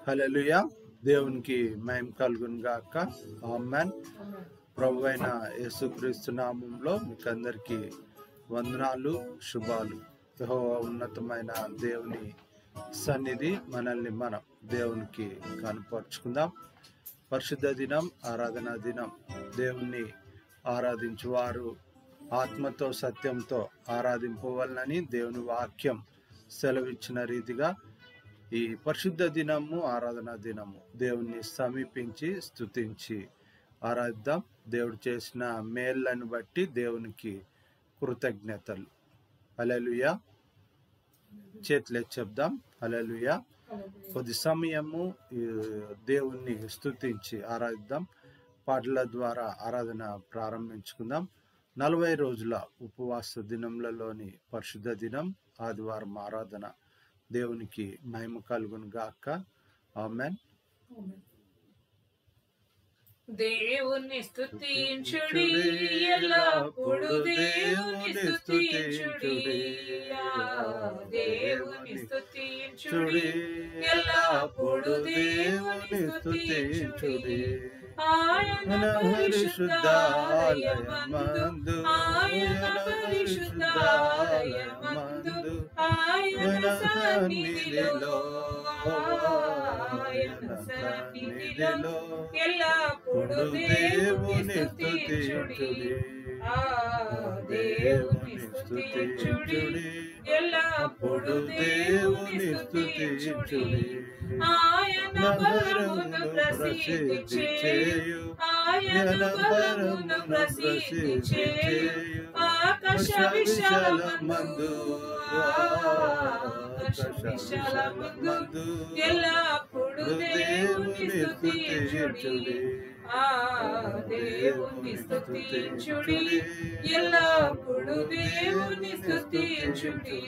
హల్లెలూయా. దేవునికి మహిమ కలుగును గాక. ఆమేన్. ప్రభువైన యేసుక్రీస్తు నామంలో మీకు అందరికీ వందనాలు, శుభాలు. యెహోవా ఉన్నతమైన దేవుని సన్నిధి మనల్ని మనం దేవునికి కనపరుచుకుందాం. పరిశుద్ధ దినం, ఆరాధనా దినం. దేవుణ్ణి ఆరాధించువారు ఆత్మతో సత్యంతో ఆరాధింపవలనని దేవుని వాక్యం సెలవిచ్చిన రీతిగా ఈ పరిశుద్ధ దినము, ఆరాధనా దినము దేవుణ్ణి సమీపించి స్తుతించి ఆరాధిద్దాం. దేవుడు చేసిన మేళ్లను బట్టి దేవునికి కృతజ్ఞతలు. హల్లెలూయా. చేతులెత్తి చెప్దాం. హల్లెలూయా. కొద్ది సమయము దేవుణ్ణి స్తుతించి ఆరాధిద్దాం. పాటల ద్వారా ఆరాధన ప్రారంభించుకుందాం. 40 రోజుల ఉపవాస దినములలోని పరిశుద్ధ దినం, ఆదివారం ఆరాధన. దేవునికి మహిమ కలుగును గాక. ఆమేన్. దేవుని స్తుతించుడి, ఎల్లప్పుడు దేవుని స్తుతించుడి. దేవుని స్తుతించుడి, ఎల్లప్పుడు దేవుని స్తుతించుడి. ఆయన పరిశుద్ధాలయమందు, ఆయన పరిశుద్ధాలయమందు, ఆయన సన్నిధిలో, ఆయన సన్నిధిలో ఎల్లప్పుడు దేవుని స్తుతించుడి. దేవుని స్తుతించుడి, ఎల్లప్పుడు దేవుని స్తుతించుడి. ఆయన బలమును ప్రసిద్ధి చేయు, ఆయన బలమును ప్రసిద్ధి చేయు. ఆకాశ విశాలమందు, ఆకాశ విశాలమందు ఎల్లప్పుడు దేవుని స్తుతించుడి. దేవుని స్తుతించుడి, ఎల్లప్పుడు దేవుని స్తుతించుడి.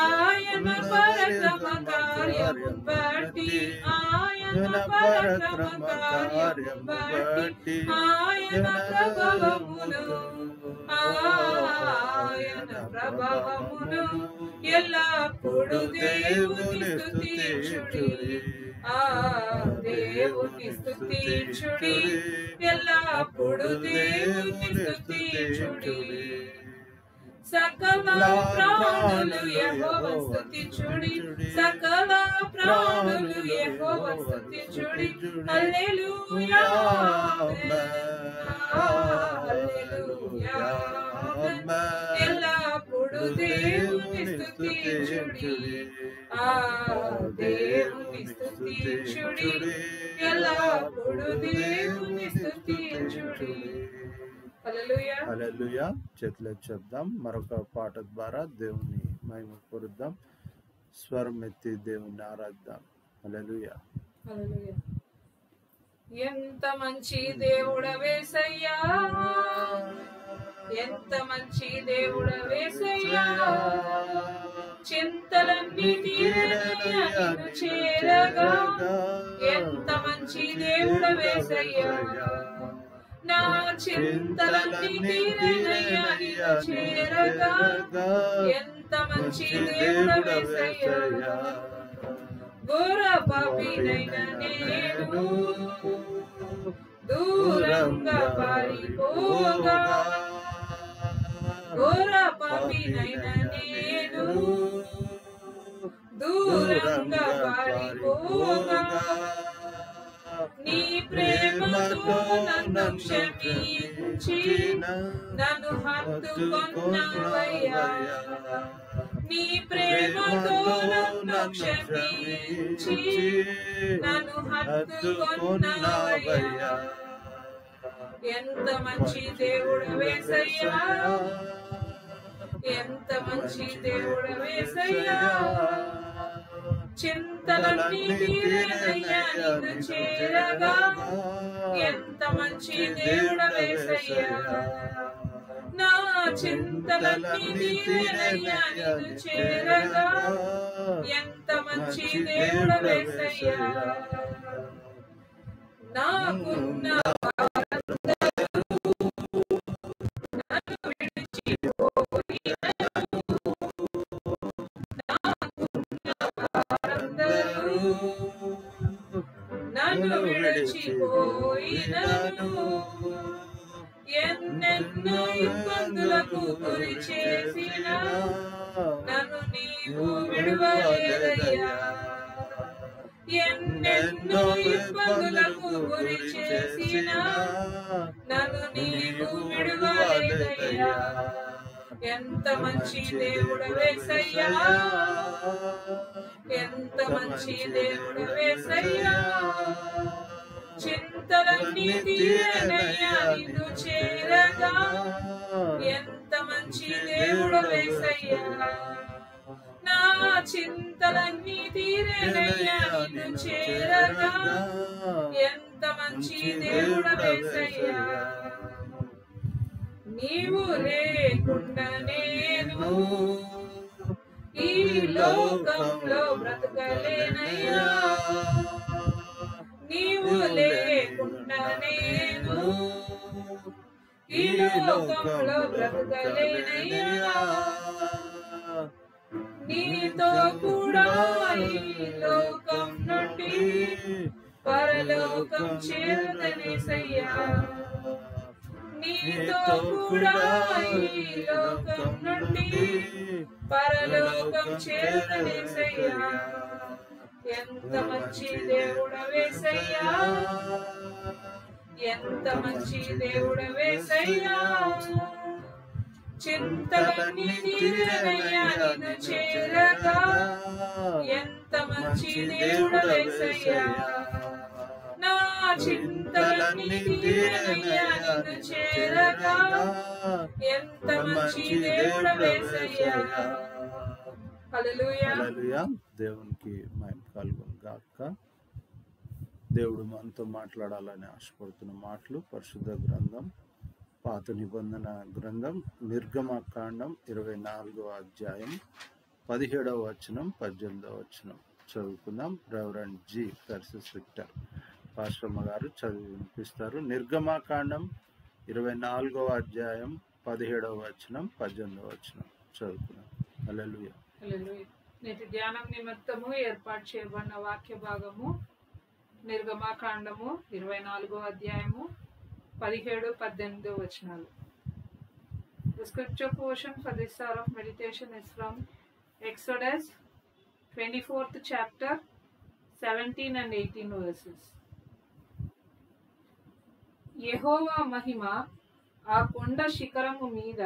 ఆయన పరక్రమ కార్యము బట్టి, ఆయన పరక్రమ కార్యము బట్టి, ఆయన ప్రభావమును, ఆయన ప్రభావమును ఎల్లప్పుడు దేవుని స్తుతించుడి. దేవుని స్తుతించుడి, ఎల్లప్పుడు దేవుని స్తుతించుడి. సకల ప్రాణులు యెహోవా స్తుతించుడి, సకల ప్రాణులు యెహోవా స్తుతించుడి. హల్లెలూయా, హల్లెలూయా. ఎల్లప్పుడు దేవుని స్తుతించుడి. దేవుని స్తుతించుడి, ఎల్లప్పుడు దేవుని స్తుతించుడి. హల్లెలూయా. హల్లెలూయా. చేతులెత్తి చెప్దాం. మరొక పాట ద్వారా దేవుని మహిమ కొరుద్దాం. స్వరం ఎత్తి దేవుని ఆరాధిద్దాం. హల్లెలూయా. హల్లెలూయా. ఎంత మంచి దేవుడవేసయ్యా, ఎంత మంచి దేవుడవేసయ్యా. చింతలన్నీ తీరనయ్యా నిన్ను చేరగా, ఎంత మంచి దేవుడవేసయ్యా. నా చింతలన్నీ తీరనయ్యా నిన్ను చేరగా, ఎంత మంచి దేవుడవేసయ్యా. ఘోర పాపినైన నేను దూరంగా పారిపోగా, ఘోర పాపినైన నేను దూరంగా పారిపోగా, నీ ప్రేమతో నన్ను క్షమించి నన్ను హత్తుకొన్నావయ్యా. నీ ప్రేమతో నన్ను క్షమించి నన్ను హత్తుకొన్నావయ్యా. ఎంత మంచి దేవుడవేసయ్యా, ఎంత మంచి దేవుడవేసయ్యా. చింతలన్నీ తీరనయ్యా నిన్ను చేరగా, ఎంత మంచి దేవుడవేసయ్యా. నా చింతలన్నీ తీరనయ్యా నిన్ను చేరగా, ఎంత మంచి దేవుడవేసయ్యా. నాకున్న నన్ను విడిచిపోయినను, నాకున్న మరచిపోయినను ఎన్నెన్నో ఇబ్బందులకు గురి చేసిన నన్ను నీవు విడువలేదయ్యా. ఎన్నెన్నో ఇబ్బందులకు గురి చేసిన నన్ను నీవు విడువలేదయ్యా. ఎంత మంచి దేవుడవేసయ్యా, ఎంత మంచి దేవుడవేసయ్యా. చింతలన్నీ తీరనయ్యా నిన్ను చేరగా, ఎంత మంచి దేవుడవేసయ్యా. నా చింతలన్నీ తీరనయ్యా నిన్ను చేరగా, ఎంత మంచి దేవుడవేసయ్యా. నీవు లేకుండా నేను ఈ లోకంలో బ్రతకలేనయ్యా. నీవు లేకుండా నేను ఈ లోకంలో బ్రతకలేనయ్యా. నీతో కూడా ఈ లోకం నుండి పరలోకం చేరదనేసయ్యా. నీతో కూడా ఈ లోకం నుండి పరలోకం చేరదనేసయ్యా. ఎంత మంచి దేవుడవేసయ్యా, ఎంత మంచి దేవుడవేసయ్యా. చింతలన్నీ తీరనయ్యా నిన్ను చేరగా, ఎంత మంచి దేవుడవేసయ్యా. నా చింతలన్నీ తీరనయ్యా నిన్ను చేరగా, ఎంత మంచి దేవుడవేసయ్యా. హల్లెలూయా. హల్లెలూయా. దేవునికి మహిమ కలుగును గాక. దేవుడు మనతో మాట్లాడాలని ఆశపడుతున్న మాటలు పరిశుద్ధ గ్రంథం, పాత నిబంధన గ్రంథం, నిర్గమకాండం 24వ అధ్యాయం 17వ వచనం 18వ వచనం చదువుకుందాం. రెవరెండ్ జి ఫెర్సిస్ విక్టర్ పాస్టమ్మ గారు చదివి వినిపిస్తారు. నిర్గమకాండం 24వ అధ్యాయం 17వ వచనం 18వ వచనం చదువుకుందాం. హల్లెలూయా. హల్లెలూయా. నేటి ధ్యానం నిమిత్తము ఏర్పాటు చేయబడిన వాక్య భాగము నిర్గమకాండము 24వ అధ్యాయము 17-18 వచనాలు. The scripture portion for this hour of meditation is from Exodus 24th chapter 17 and 18 verses. యెహోవా మహిమ ఆ కొండ శిఖరము మీద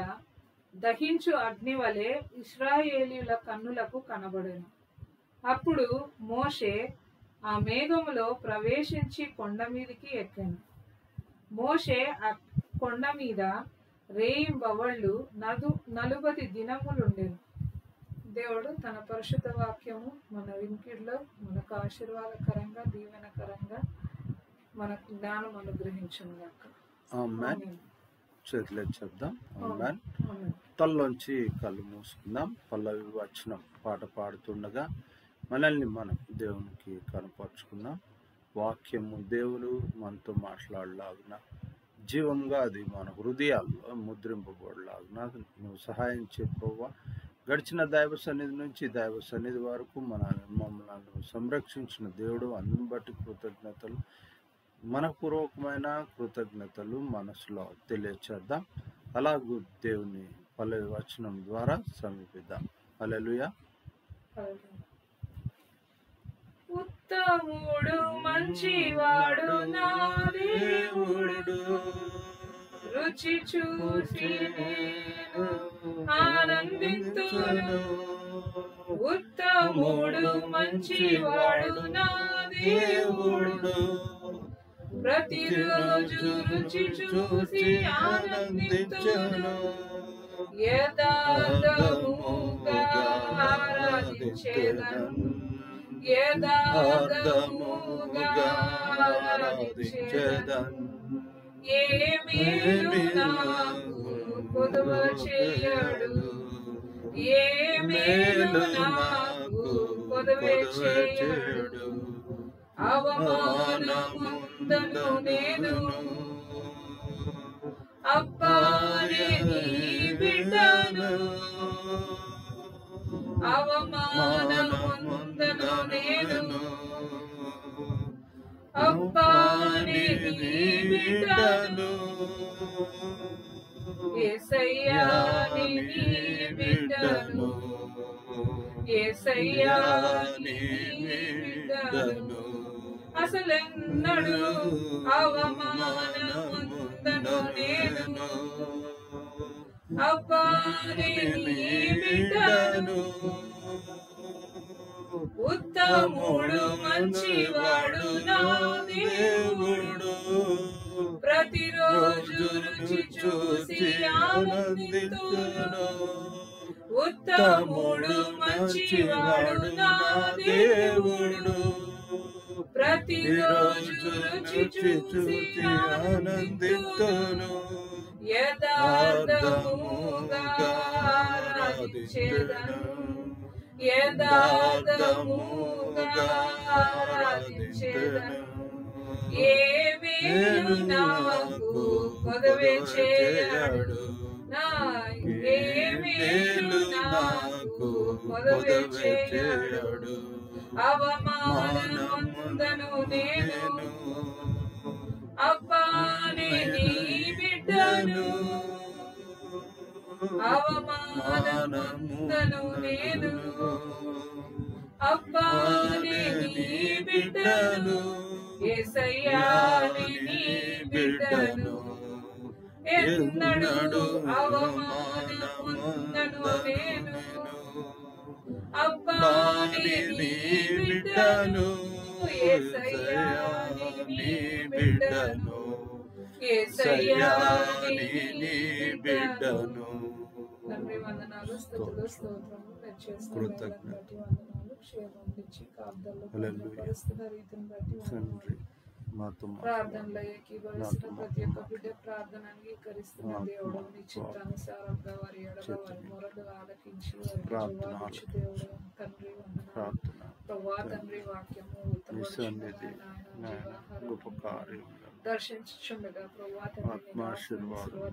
దహించు అగ్ని వలె ఇశ్రాయేలీయుల కన్నులకు కనబడెను. అప్పుడు మోషే ఆ మేఘములో ప్రవేశించి కొండ మీదికి ఎక్కెను. మోషే ఆ కొండ మీద రేయింబవళ్ళు 40 దినములుండెను. దేవుడు తన పరిశుద్ధ వాక్యము మన వినికిడిలో మనకు ఆశీర్వాదకరంగా దీవెనకరంగా మనకు జ్ఞానం అనుగ్రహించును గాక. ఆమేన్. చేతులెత్తి చెప్దాం. ఆమేన్. తల్లోంచి కళ్ళు మూసుకుందాం. పల్లవి వచనం పాట పాడుతుండగా మనల్ని మనం దేవునికి కనపరుచుకుందాం. వాక్యము దేవుడు మనతో మాట్లాడలాగున జీవంగా అది మన హృదయాల్లో ముద్రింపబడలాగున నువ్వు సహాయం చెప్పవా. గడిచిన దైవ సన్నిధి నుంచి దైవ సన్నిధి వరకు మమ్మల్ని సంరక్షించిన దేవుడు, అందుని బట్టి కృతజ్ఞతలు, మనపూర్వకమైన కృతజ్ఞతలు మనసులో తెలియచేద్దాం. అలాగూ దేవుని పల్లవి వచనం ద్వారా సమీపిద్దాం. హల్లెలూయా. ఉత్తముడు మంచివాడు నా దేవుడు, రుచి చూసి నేను ఆనందింతును. ఉత్తముడు మంచివాడు నా దేవుడు, ప్రతిరోజు రుచి చూసి ఆనందింతును. యథార్థముగా ఆరాధించెదను, యథార్థముగా ఆరాధించెదను. ఏ మేలు నాకు కొదువ చేయడు, ఏ మేలు నాకు కొదువ చేయడు. అవమానముందను నేను అబ్బానే నీ బిడ్డను, అవమానముందను నేను అబ్బానే యేసయ్యా నీ బిడ్డను యేసయ్యా నీ బిడ్డను అసలెన్నడు అవమానముందను నేను అబ్బా నీ బిడ్డను ఉత్తముడు మంచివాడు నా దేవుడు ప్రతిరోజు రుచి చూసి ఆనందింతును ఉత్తముడు మంచివాడు నా దేవుడు ప్రతిరోజు రుచి చూసి ఆనందింతును యథార్థముగా ఆరాధించెదను యథార్థముగా ఆరాధించెదను ఏ మేలు నాకు కొదవే చేయడు ఏ మేలు నాకు కొదవే చేయడు అవమానముందను నేను అబ్బా నీ బిడ్డను అవమానముందను నేను అబ్బా నీ బిడ్డను యేసయ్యా నీ బిడ్డను ఎన్నడూ అవమానముందను నేను అబ్బా నీ బిడ్డను యేసయ్యా నీ బిడ్డను యేసయ్యా నీ బిడ్డను తండ్రి వందనాలు స్తుతులు స్తోత్రము కృతజ్ఞత క్షేమం ఇచ్చి కాపుదల్లో పరిస్థితుల రీతిని బట్టి తండ్రి మాతో ప్రార్థనలో ఏకీభవిస్తున్న ప్రతి ఒక్క బిడ్డ ప్రార్థన అంగీకరిస్తున్న దేవుడు నీ చిత్తానుసారంగా వారి ఎడల వారి మొరలు ఆలకించి వారికి జవాబిచ్చు దేవుడు తండ్రి వందనాలు ప్రభా తండ్రి వాక్యము గొప్ప కార్యం దర్శించుండగా ప్రభా తండ్రి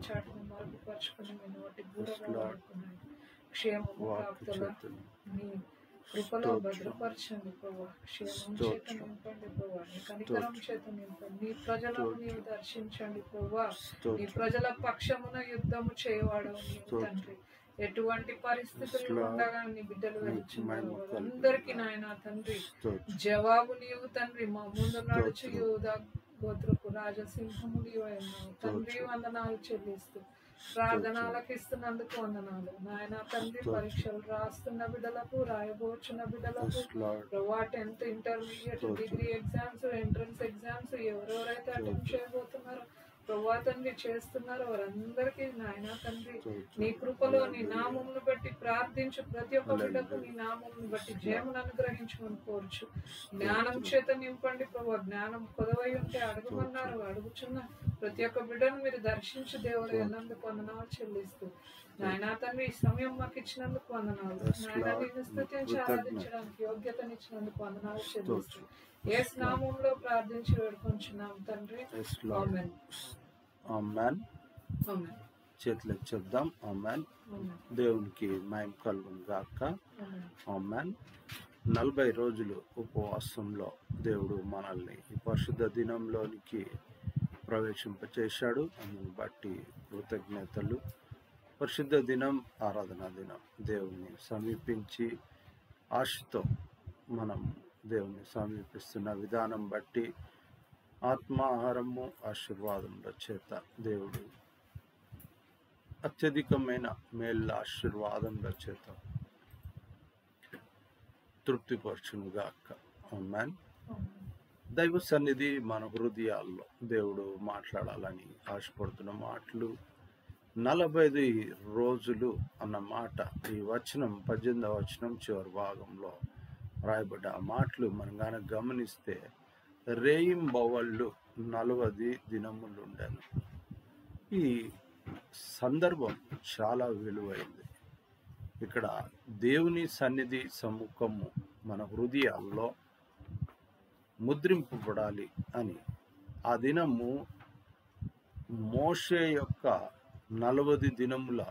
చాటును మరుగుపరుచుకుని మీ నోటి బూరగా క్షేమము కాపుదల నీ కృపలో భద్రపరచండి ప్రభా క్షేమం చేత నింపండి ప్రభా నీ కనికరం చేత నింపండి నీ ప్రజలను నీవు దర్శించండి ప్రభా నీ ప్రజల పక్షమున యుద్ధము చేయవాడు నీవు తండ్రి ఎటువంటి పరిస్థితులు ఉండగా నీ బిడ్డలు వెళ్తున్నారు అందరికీ నాయన తండ్రి జవాబు నీవు తండ్రి మా ముందు నడుచు యూదా గోత్రపు రాజసింహము నీవు అన్నావు తండ్రి వందనాలు చెల్లిస్తూ ప్రార్థనలకు ఇస్తున్నందుకు వందనాలు నాయన తండ్రి పరీక్షలు రాస్తున్న బిడ్డలకు రాయబోచున్న బిడ్డలకు ప్రభా 10th intermediate degree exams entrance exams ఎవరెవరైతే అటెంప్ట్ చేయబోతున్నారో ప్రభా తండ్రి చేస్తున్నారో వారందరికీ నాయన తండ్రి నీ కృపలో నీ నామమును బట్టి ప్రార్థించు ప్రతి ఒక్క బిడ్డకు నీ నామమును బట్టి జయమును అనుగ్రహించమని కోరుచు జ్ఞానం చేత నింపండి ప్రభా జ్ఞానం కొదవై ఉంటే అడుగుమన్నారు అడుగుచున్న ప్రతి ఒక్క బిడ్డను మీరు దర్శించు దేవుడు ఎన్నందుకు వందనాలు చెల్లిస్తూ నాయన తండ్రి ఈ సమయం మాకు ఇచ్చినందుకు వందనాలు నాయన నిన్ను స్తుతించి ఆరాధించడానికి యోగ్యతనిచ్చినందుకు వందనాలు చెల్లిస్తూ యేసు నామములో ప్రార్థించి వేడుకొంచున్నాం తండ్రి ఆమేన్ ఆమేన్ ఆమేన్ చేతులు చెప్దాం ఆమేన్ దేవునికి మహిమ కలుగును గాక ఆమేన్ 40 రోజులు ఉపవాసంలో దేవుడు మనల్ని ఈ పరిశుద్ధ దినంలోనికి ప్రవేశింపచేశాడు అందుని బట్టి కృతజ్ఞతలు పరిశుద్ధ దినం ఆరాధన దినం దేవుని సమీపించి ఆశతో మనం దేవుని సమీపిస్తున్న విధానం బట్టి ఆత్మాహారము ఆశీర్వాదముల చేత దేవుడు అత్యధికమైన మేళ్ళ ఆశీర్వాదముల చేత తృప్తిపరచునుగాక ఆమేన్ దైవ సన్నిధి మన హృదయాల్లో దేవుడు మాట్లాడాలని ఆశపడుతున్న మాటలు 45 రోజులు అన్న మాట ఈ వచనం 18వ వచనం చివరి భాగంలో రాయబడ్డ ఆ మాటలు మనం కనుక గమనిస్తే రేయింబవళ్ళు 40 దినములుండెను. ఈ సందర్భం చాలా విలువైంది. ఇక్కడ దేవుని సన్నిధి సముఖము మన హృదయాల్లో ముద్రింపబడాలి అని ఆ దినము మోషే యొక్క 40 దినముల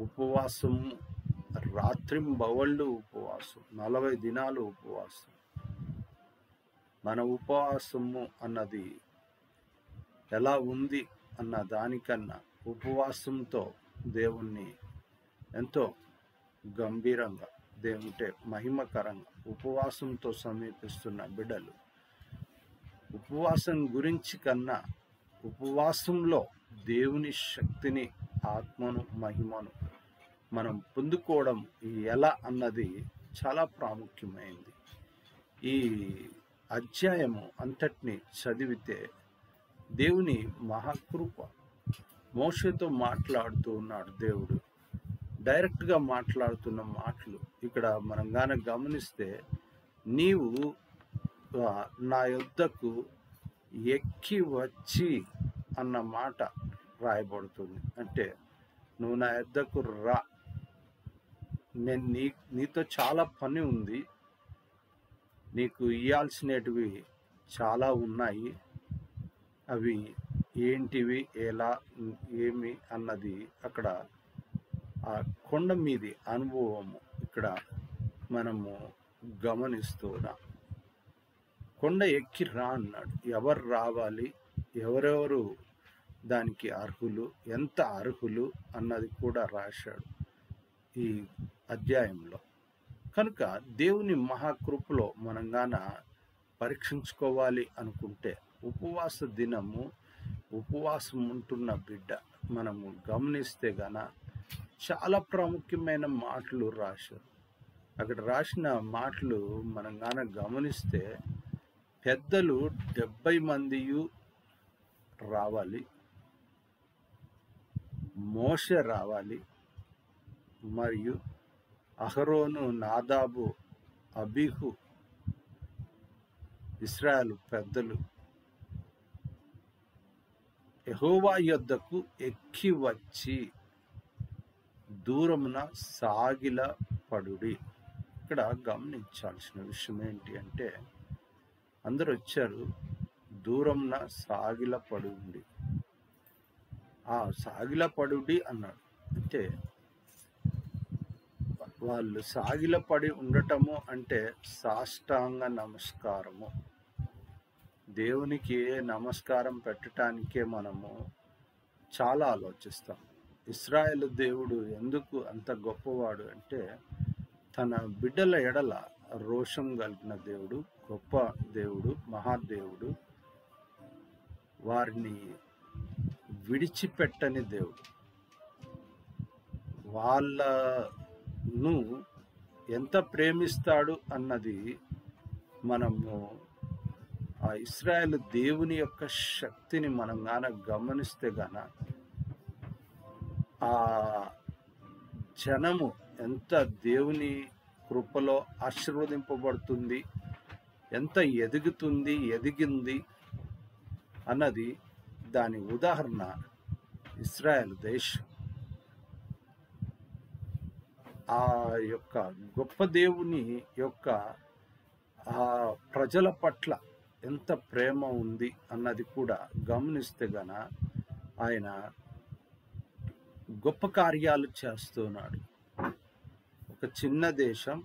ఉపవాసము, రాత్రింబవళ్ళు ఉపవాసం, 40 దినాలు ఉపవాసం. మన ఉపవాసము అన్నది ఎలా ఉంది అన్న దానికన్నా ఉపవాసంతో దేవుణ్ణి ఎంతో గంభీరంగా, దేవుంటే మహిమకరంగా ఉపవాసంతో సమీపిస్తున్న బిడ్డలు, ఉపవాసం గురించి కన్నా ఉపవాసంలో దేవుని శక్తిని, ఆత్మను, మహిమను మనం పొందుకోవడం ఎలా అన్నది చాలా ప్రాముఖ్యమైంది. ఈ అధ్యాయము అంతటిని చదివితే దేవుని మహాకృప, మోషేతో మాట్లాడుతూ ఉన్నాడు దేవుడు. డైరెక్ట్గా మాట్లాడుతున్న మాటలు ఇక్కడ మనం గాన గమనిస్తే, నీవు నా యొద్దకు ఎక్కి వచ్చి అన్న మాట రాయబడుతుంది. అంటే నువ్వు నా యొద్దకు రా, నేను నీతో చాలా పని ఉంది, నీకు ఇవ్వాల్సినవి చాలా ఉన్నాయి, అవి ఏంటివి, ఎలా, ఏమి అన్నది అక్కడ ఆ కొండ మీది అనుభవము ఇక్కడ మనము గమనిస్తున్నాం. కొండ ఎక్కి రా అన్నాడు. ఎవరు రావాలి, ఎవరెవరు దానికి అర్హులు, ఎంత అర్హులు అన్నది కూడా రాశాడు ఈ అధ్యాయంలో. కనుక దేవుని మహాకృపలో మనం గాన పరీక్షించుకోవాలి అనుకుంటే, ఉపవాస దినము, ఉపవాసం ఉంటున్న బిడ్డ మనము గమనిస్తే గాన చాలా ప్రాముఖ్యమైన మాటలు రాశారు. అక్కడ రాసిన మాటలు మనం గాన గమనిస్తే, పెద్దలు 70 మంది రావాలి, మోషే రావాలి, మరియు అహరోను, నాదాబు, అబీహు, ఇశ్రాయేలు పెద్దలు యెహోవా యొద్దకు ఎక్కి వచ్చి దూరమున సాగిల పడుడి. ఇక్కడ గమనించాల్సిన విషయం ఏంటి అంటే, అందరూ వచ్చారు, దూరంన సాగిల పడుండి. ఆ సాగిల పడుడి అన్నాడు. అంటే వాళ్ళు సాగిల పడి ఉండటము అంటే సాష్టాంగ నమస్కారము. దేవునికి నమస్కారం పెట్టడానికే మనము చాలా ఆలోచిస్తాం. ఇశ్రాయేలు దేవుడు ఎందుకు అంత గొప్పవాడు అంటే, తన బిడ్డల ఎడల రోషం కలిగిన దేవుడు, గొప్ప దేవుడు, మహాదేవుడు, వారిని విడిచిపెట్టని దేవుడు. వాళ్ళను ఎంత ప్రేమిస్తాడు అన్నది మనము ఆ ఇశ్రాయేలు దేవుని యొక్క శక్తిని మనం గాన గమనిస్తే గాన, ఆ జనము ఎంత దేవుని కృపలో ఆశీర్వదింపబడుతుంది, ఎంత ఎదిగింది అన్నది దాని ఉదాహరణ ఇశ్రాయేలు దేశం. ఆ యొక్క గొప్ప దేవుని యొక్క ఆ ప్రజల పట్ల ఎంత ప్రేమ ఉంది అన్నది కూడా గమనిస్తే గన, ఆయన గొప్ప కార్యాలు చేస్తున్నాడు. ఒక చిన్న దేశం,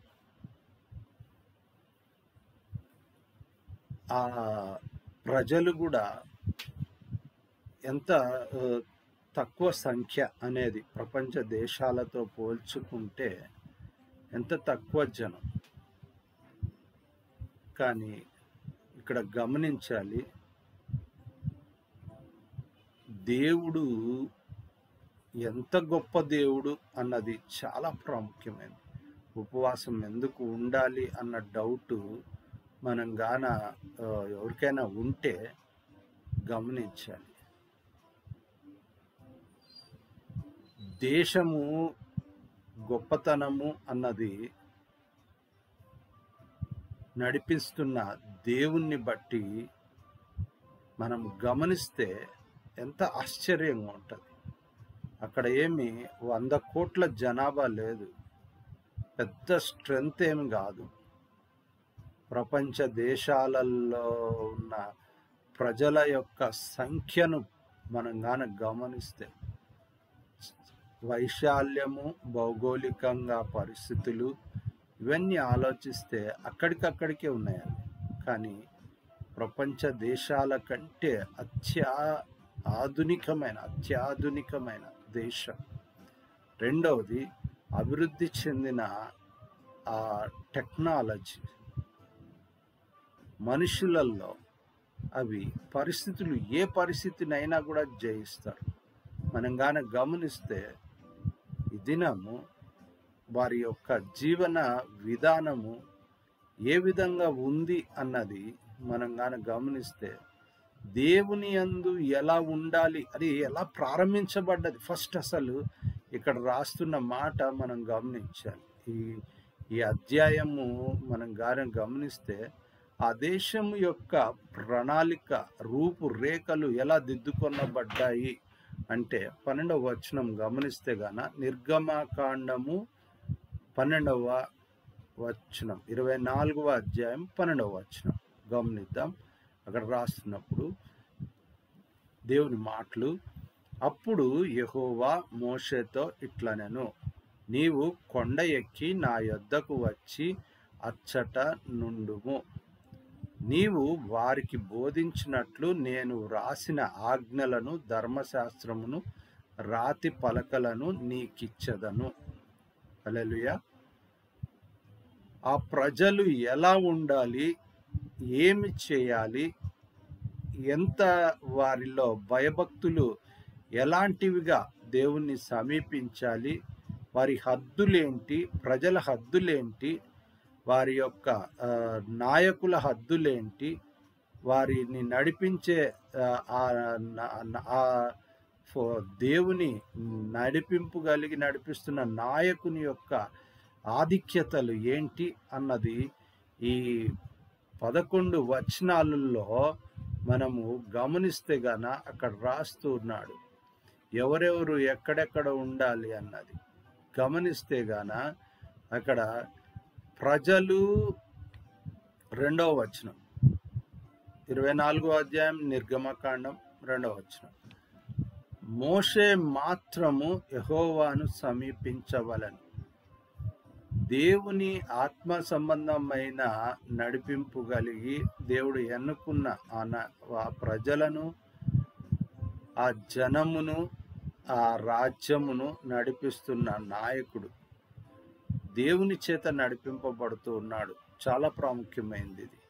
ఆ ప్రజలు కూడా ఎంత తక్కువ సంఖ్య అనేది ప్రపంచ దేశాలతో పోల్చుకుంటే ఎంత తక్కువ జనం. కానీ ఇక్కడ గమనించాలి, దేవుడు ఎంత గొప్ప దేవుడు అన్నది చాలా ప్రాముఖ్యమైనది. ఉపవాసం ఎందుకు ఉండాలి అన్న డౌట్ మనం గాన ఎవరికైనా ఉంటే గమనించాలి. దేశము గొప్పతనము అన్నది నడిపిస్తున్న దేవుణ్ణి బట్టి మనం గమనిస్తే ఎంత ఆశ్చర్యంగా ఉంటుంది. అక్కడ ఏమి 100 కోట్ల జనాభా లేదు, పెద్ద స్ట్రెంత్ ఏమి కాదు. ప్రపంచ దేశాలలో ఉన్న ప్రజల యొక్క సంఖ్యను మనం గాన గమనిస్తే, వైశాల్యము, భౌగోళికంగా పరిస్థితులు ఇవన్నీ ఆలోచిస్తే అక్కడికక్కడికే ఉన్నాయి. కానీ ప్రపంచ దేశాల కంటే అత్యాధునికమైన దేశం. రెండవది అభివృద్ధి చెందిన టెక్నాలజీ. మనుషులలో అవి పరిస్థితులు ఏ పరిస్థితినైనా కూడా జయిస్తారు. మనం కానీ గమనిస్తే ఈ దినము వారి యొక్క జీవన విధానము ఏ విధంగా ఉంది అన్నది మనం కానీ గమనిస్తే దేవుని యందు ఎలా ఉండాలి అది ఎలా ప్రారంభించబడ్డది ఫస్ట్ అసలు ఇక్కడ రాస్తున్న మాట మనం గమనించాలి. ఈ అధ్యాయము మనం కానీ గమనిస్తే ఆ దేశం యొక్క ప్రణాళిక రూపురేఖలు ఎలా దిద్దుకొనబడ్డాయి అంటే 12వ వచనం గమనిస్తే గాన నిర్గమకాండము 12వ వచనం 24వ అధ్యాయం 12వ వచనం గమనిద్దాం. అక్కడ రాస్తున్నప్పుడు దేవుని మాటలు, అప్పుడు యెహోవా మోషేతో ఇట్లనెను, నీవు కొండ ఎక్కి నా యొద్దకు వచ్చి అచ్చట నుండుము. నీవు వారికి బోధించినట్లు నేను వ్రాసిన ఆజ్ఞలను ధర్మశాస్త్రమును రాతి పలకలను నీకిచ్చదను. హల్లెలూయా. ఆ ప్రజలు ఎలా ఉండాలి, ఏమి చేయాలి, ఎంత వారిలో భయభక్తులు ఎలాంటివిగా దేవుణ్ణి సమీపించాలి, వారి హద్దులేంటి, ప్రజల హద్దులేంటి, వారి యొక్క నాయకుల హద్దులేంటి, వారిని నడిపించే దేవుని నడిపింపుగలిగి నడిపిస్తున్న నాయకుని యొక్క ఆధిక్యతలు ఏంటి అన్నది ఈ 11 వచనాలలో మనము గమనిస్తే గాన అక్కడ రాస్తూ ఉన్నాడు. ఎవరెవరు ఎక్కడెక్కడ ఉండాలి అన్నది గమనిస్తే గాన అక్కడ ప్రజలు 2వ వచనం 24వ అధ్యాయం నిర్గమకాండం 2వ వచనం, మోషే మాత్రము యెహోవాను సమీపించవలెను. దేవుని ఆత్మ సంబంధమైన నడిపింపు కలిగి దేవుడు ఎన్నుకున్న ఆ ప్రజలను, ఆ జనమును, ఆ రాజ్యమును నడిపిస్తున్న నాయకుడు దేవుని చేత నడిపింపబడుతూ ఉన్నాడు. చాలా ప్రాముఖ్యమైనది ఇది.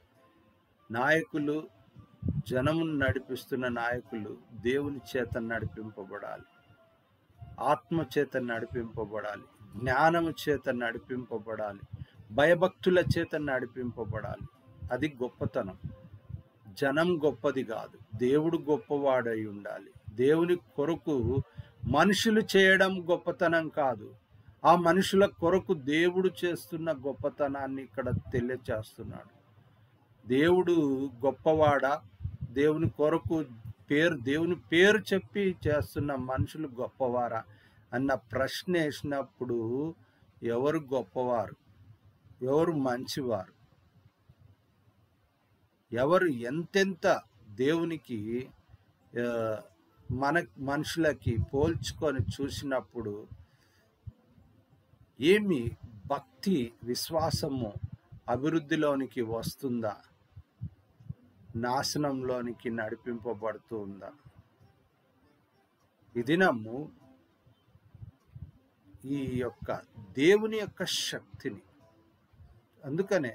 నాయకులు, జనమును నడిపిస్తున్న నాయకులు దేవుని చేత నడిపింపబడాలి, ఆత్మ చేత నడిపింపబడాలి, జ్ఞానము చేత నడిపింపబడాలి, భయభక్తుల చేత నడిపింపబడాలి. అది గొప్పతనం. జనం గొప్పది కాదు, దేవుడు గొప్పవాడై ఉండాలి. దేవుని కొరకు మనుషులు చేయడం గొప్పతనం కాదు, ఆ మనుషుల కొరకు దేవుడు చేస్తున్న గొప్పతనాన్ని ఇక్కడ తెలియచేస్తున్నాడు. దేవుడు గొప్పవాడా, దేవుని కొరకు దేవుని పేరు చెప్పి చేస్తున్న మనుషులు గొప్పవారా అన్న ప్రశ్న వేసినప్పుడు ఎవరు గొప్పవారు, ఎవరు మంచివారు, ఎవరు ఎంతెంత దేవునికి మనుషులకి పోల్చుకొని చూసినప్పుడు ఏమి భక్తి విశ్వాసము అభివృద్ధిలోనికి వస్తుందా, నాశనంలోనికి నడిపింపబడుతూ ఉందా? ఈ దినము ఈ యొక్క దేవుని యొక్క శక్తిని, అందుకనే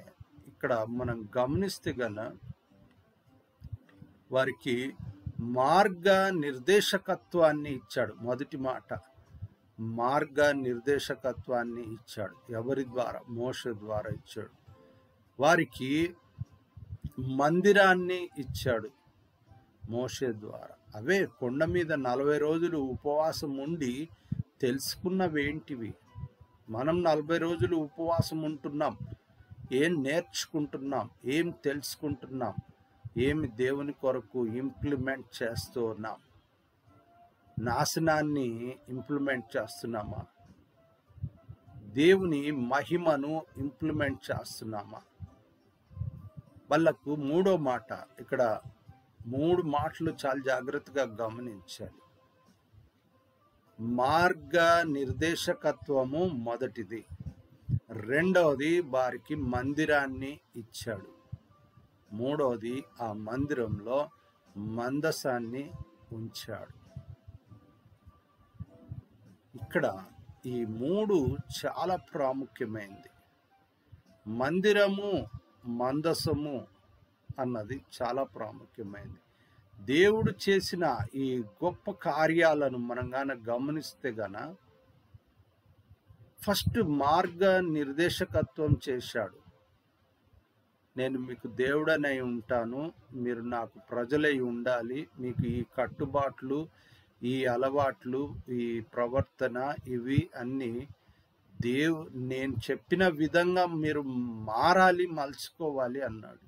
ఇక్కడ మనం గమనిస్తే గన వారికి మార్గ నిర్దేశకత్వాన్ని ఇచ్చాడు. మొదటి మాట మార్గ నిర్దేశకత్వాన్ని ఇచ్చాడు. ఎవరి ద్వారా? మోషే ద్వారా ఇచ్చాడు. వారికి మందిరాన్ని ఇచ్చాడు మోషే ద్వారా. అవే కొండ మీద 40 రోజులు ఉపవాసం ఉండి తెలుసుకున్నవేంటివి? మనం 40 రోజులు ఉపవాసం ఉంటున్నాం, ఏం నేర్చుకుంటున్నాం, ఏం తెలుసుకుంటున్నాం, ఏమి దేవుని కొరకు ఇంప్లిమెంట్ చేస్తూ ఉన్నాం? నాశనాన్ని ఇంప్లిమెంట్ చేస్తున్నామా? దేవుని మహిమను ఇంప్లిమెంట్ చేస్తున్నామా? వాళ్ళకు మూడో మాట, ఇక్కడ 3 మాటలు చాలా జాగ్రత్తగా గమనించాలి. మార్గ నిర్దేశకత్వము మొదటిది, రెండవది వారికి మందిరాన్ని ఇచ్చాడు, మూడవది ఆ మందిరంలో మందసాన్ని ఉంచాడు. ఇక్కడ ఈ 3 చాలా ప్రాముఖ్యమైనది. మందిరము, మందసము అన్నది చాలా ప్రాముఖ్యమైనది. దేవుడు చేసిన ఈ గొప్ప కార్యాలను మనం గాన గమనిస్తే గన ఫస్ట్ మార్గ నిర్దేశకత్వం చేశాడు. నేను మీకు దేవుడనై ఉంటాను, మీరు నాకు ప్రజలై ఉండాలి, మీకు ఈ కట్టుబాట్లు, ఈ అలవాట్లు, ఈ ప్రవర్తన, ఇవి అన్నీ నేను చెప్పిన విధంగా మీరు మారాలి, మలుచుకోవాలి అన్నాడు.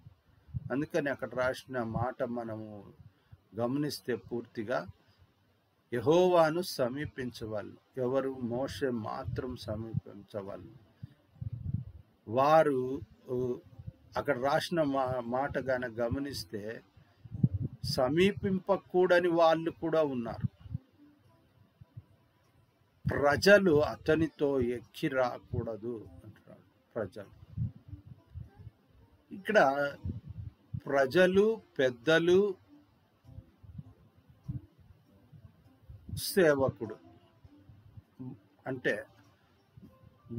అందుకని అక్కడ రాసిన మాట మనము గమనిస్తే పూర్తిగా యెహోవాను సమీపించవాళ్ళు. ఎవరు? మోషే మాత్రం సమీపించవాళ్ళు. వారు అక్కడ రాసిన మాట గాన గమనిస్తే సమీపింపకూడని వాళ్ళు కూడా ఉన్నారు. ప్రజలు అతనితో ఎక్కి రాకూడదు అంటున్నాడు. ప్రజలు ఇక్కడ ప్రజలు, పెద్దలు, సేవకుడు అంటే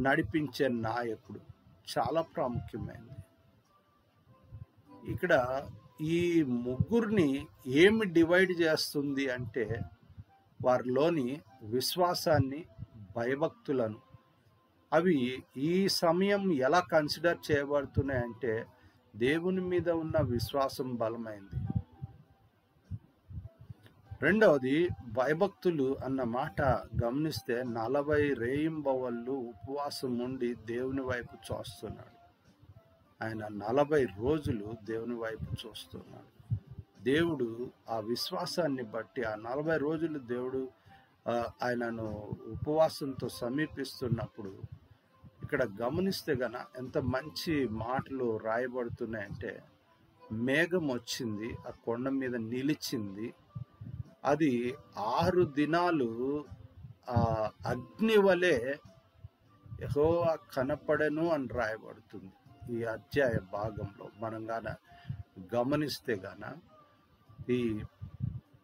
నడిపించే నాయకుడు చాలా ప్రాముఖ్యమైనది. ఇక్కడ ఈ ముగ్గురిని ఏమి డివైడ్ చేస్తుంది అంటే వారిలోని విశ్వాసాన్ని, భయభక్తులను. అవి ఈ సమయం ఎలా కన్సిడర్ చేయబడుతున్నాయంటే దేవుని మీద ఉన్న విశ్వాసం బలమైంది. రెండవది భయభక్తులు అన్న మాట గమనిస్తే 40 రేయింబవళ్ళు ఉపవాసం ఉండి దేవుని వైపు చూస్తున్నాడు. ఆయన 40 రోజులు దేవుని వైపు చూస్తున్నాడు. దేవుడు ఆ విశ్వాసాన్ని బట్టి ఆ 40 రోజులు దేవుడు ఆయనను ఉపవాసంతో సమీపిస్తున్నప్పుడు ఇక్కడ గమనిస్తే గన ఎంత మంచి మాటలు రాయబడుతున్నాయంటే, మేఘం వచ్చింది, ఆ కొండ మీద నిలిచింది. అది 6 దినాలు ఆ అగ్ని వలె యెహోవా కనపడెను అని రాయబడుతుంది. ఈ అధ్యాయ భాగంలో మనం గాన గమనిస్తే గాన ఈ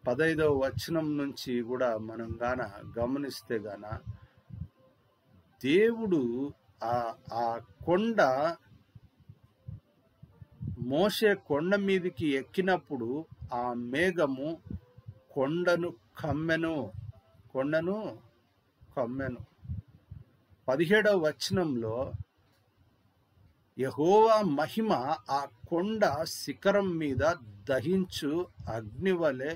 15వ వచనం నుంచి కూడా మనం గాన గమనిస్తే గాన దేవుడు ఆ కొండ, మోషే కొండ మీదికి ఎక్కినప్పుడు ఆ మేఘము కొండను కమ్మెను. 17వ వచనంలో యెహోవా మహిమ ఆ కొండ శిఖరం మీద దహించు అగ్ని వలె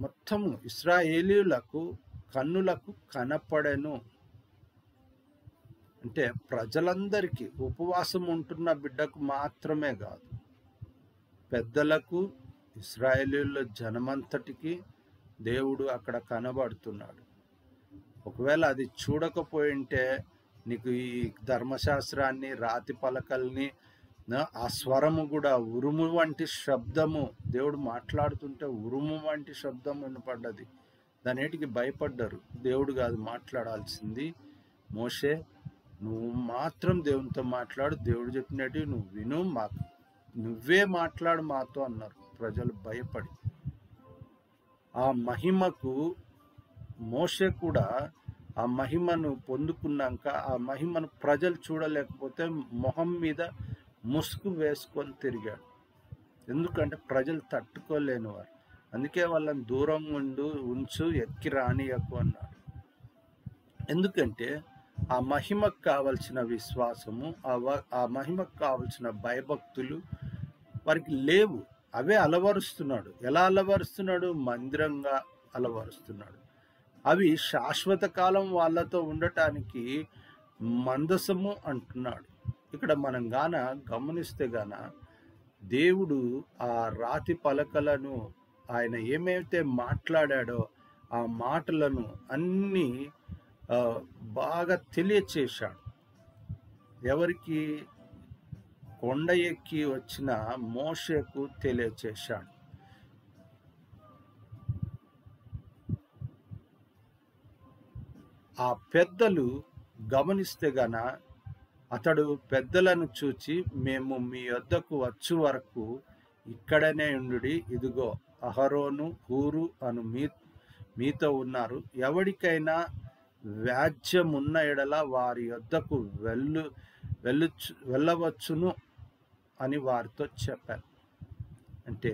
మొత్తము ఇశ్రాయేలీయులకు కన్నులకు కనపడెను. అంటే ప్రజలందరికీ, ఉపవాసం ఉంటున్న బిడ్డకు మాత్రమే కాదు, పెద్దలకు, ఇశ్రాయేలీయుల జనమంతటికి దేవుడు అక్కడ కనబడుతున్నాడు. ఒకవేళ అది చూడకపోయింటే నీకు ఈ ధర్మశాస్త్రాన్ని, రాతి పలకల్ని, ఆ స్వరము కూడా ఉరుము వంటి శబ్దము, దేవుడు మాట్లాడుతుంటే ఉరుము వంటి శబ్దం వినపడ్డది. దానేటికి భయపడ్డారు. దేవుడు కాదు మాట్లాడాల్సింది, మోషే నువ్వు మాత్రం దేవునితో మాట్లాడు, దేవుడు చెప్పినట్టు నువ్వు విను, నువ్వే మాట్లాడు మాతో అన్నారు ప్రజలు భయపడి. ఆ మహిమకు మోషే కూడా ఆ మహిమను పొందుకున్నాక ఆ మహిమను ప్రజలు చూడలేకపోతే మొహం మీద ముసుగు వేసుకొని తిరిగాడు. ఎందుకంటే ప్రజలు తట్టుకోలేని వారు. అందుకే వాళ్ళని దూరం ఉంచు, ఎక్కి రానియకు అన్నాడు. ఎందుకంటే ఆ మహిమకు కావలసిన విశ్వాసము, ఆ మహిమకు కావలసిన భయభక్తులు వారికి లేవు. అవే అలవరుస్తున్నాడు. ఎలా అలవరుస్తున్నాడు? మందిరంగా అలవరుస్తున్నాడు. అవి శాశ్వత కాలం వాళ్ళతో ఉండటానికి మందసము అంటున్నాడు. ఇక్కడ మనం గాన గమనిస్తే గాన దేవుడు ఆ రాతి పలకలను ఆయన ఏమైతే మాట్లాడాడో ఆ మాటలను అన్నీ బాగా తెలియచేశాడు. ఎవరికి? కొండ ఎక్కి వచ్చిన మోషేకు తెలియచేశాడు. ఆ పెద్దలు గమనిస్తే గన అతడు పెద్దలను చూచి, మేము మీ వద్దకు వచ్చు వరకు ఇక్కడనే ఉండుడి, ఇదిగో అహరోను హూరు అను మీతో ఉన్నారు. ఎవడికైనా వ్యాజ్యం ఉన్న ఎడల వారి యొద్దకు వెళ్ళవచ్చును అని వారితో చెప్పారు. అంటే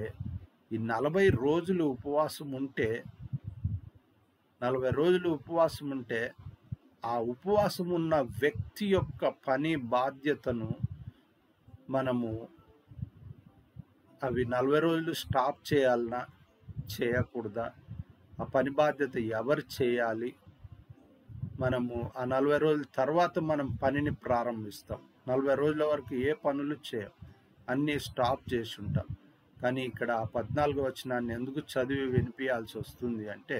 ఈ 40 రోజులు ఉపవాసం ఉంటే 40 రోజులు ఉపవాసం ఉంటే ఆ ఉపవాసం ఉన్న వ్యక్తి యొక్క పని బాధ్యతను మనము అవి 40 రోజులు స్టాప్ చేయాలన్నా చేయకూడదా, ఆ పని బాధ్యత ఎవరు చేయాలి, మనము ఆ 40 రోజుల తర్వాత మనం పనిని ప్రారంభిస్తాం. 40 రోజుల వరకు ఏ పనులు చేయం, అన్నీ స్టాప్ చేసి ఉంటాం. కానీ ఇక్కడ 14వ వచనాన్ని ఎందుకు చదివి వినిపించాల్సి వస్తుంది అంటే,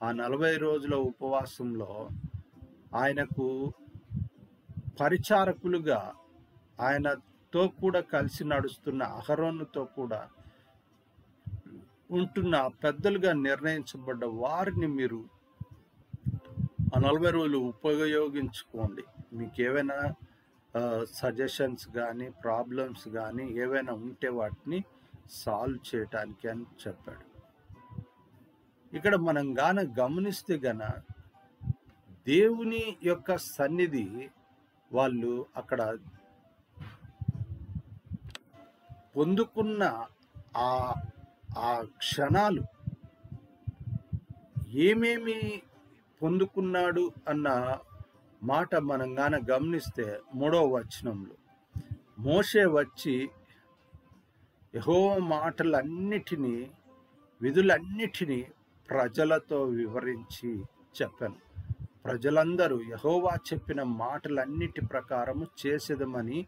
ఆ 40 రోజుల ఉపవాసంలో ఆయనకు పరిచారకులుగా ఆయనతో కూడా కలిసి నడుస్తున్న అహరోనుతో కూడా ఉంటున్న పెద్దలుగా నిర్ణయించబడ్డ వారిని మీరు ఆ 40 రోజులు ఉపయోగించుకోండి. మీకు ఏవైనా సజెషన్స్ కానీ ప్రాబ్లమ్స్ కానీ ఏవైనా ఉంటే వాటిని సాల్వ్ చేయటానికి అని చెప్పాడు. ఇక్కడ మనం గమనిస్తే దేవుని యొక్క సన్నిధి వాళ్ళు అక్కడ పొందుకున్న ఆ క్షణాలు ఏమేమి పొందుకున్నాడు అన్న మాట మనం గమనిస్తే 3వ వచనంలో మోషే వచ్చి యెహోవా మాటలన్నిటినీ విధులన్నిటినీ ప్రజలతో వివరించి చెప్పాను. ప్రజలందరూ యెహోవా చెప్పిన మాటలన్నిటి ప్రకారము చేసేదమని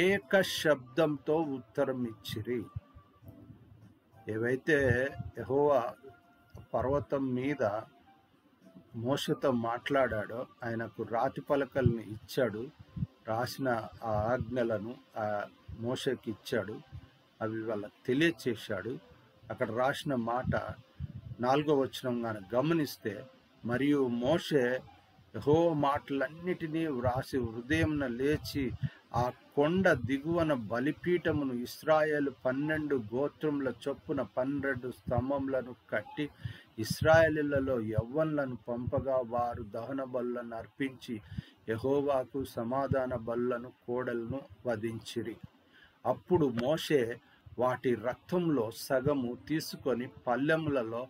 ఏక శబ్దంతో ఉత్తరం ఇచ్చిరి. ఏవైతే యెహోవా పర్వతం మీద మోషేతో మాట్లాడాడో, ఆయనకు రాతి పలకల్ని ఇచ్చాడు, రాసిన ఆ ఆజ్ఞలను ఆ మోషేకి ఇచ్చాడు, అవి వాళ్ళకి తెలియచేశాడు. అక్కడ రాసిన మాట 4వ వచనం గమనిస్తే, మరియు మోషే యెహోవా మాటలన్నిటినీ వ్రాసి హృదయంన లేచి ఆ కొండ దిగువన బలిపీఠమును ఇశ్రాయేలు 12 గోత్రముల చొప్పున 12 స్తంభములను కట్టి ఇశ్రాయేలీయులలో యవ్వనులను పంపగా వారు దహన బలులను అర్పించి యెహోవాకు సమాధాన బలులను కోడలను వధించిరి. అప్పుడు మోషే వాటి రక్తంలో సగము తీసుకొని పల్లెములలో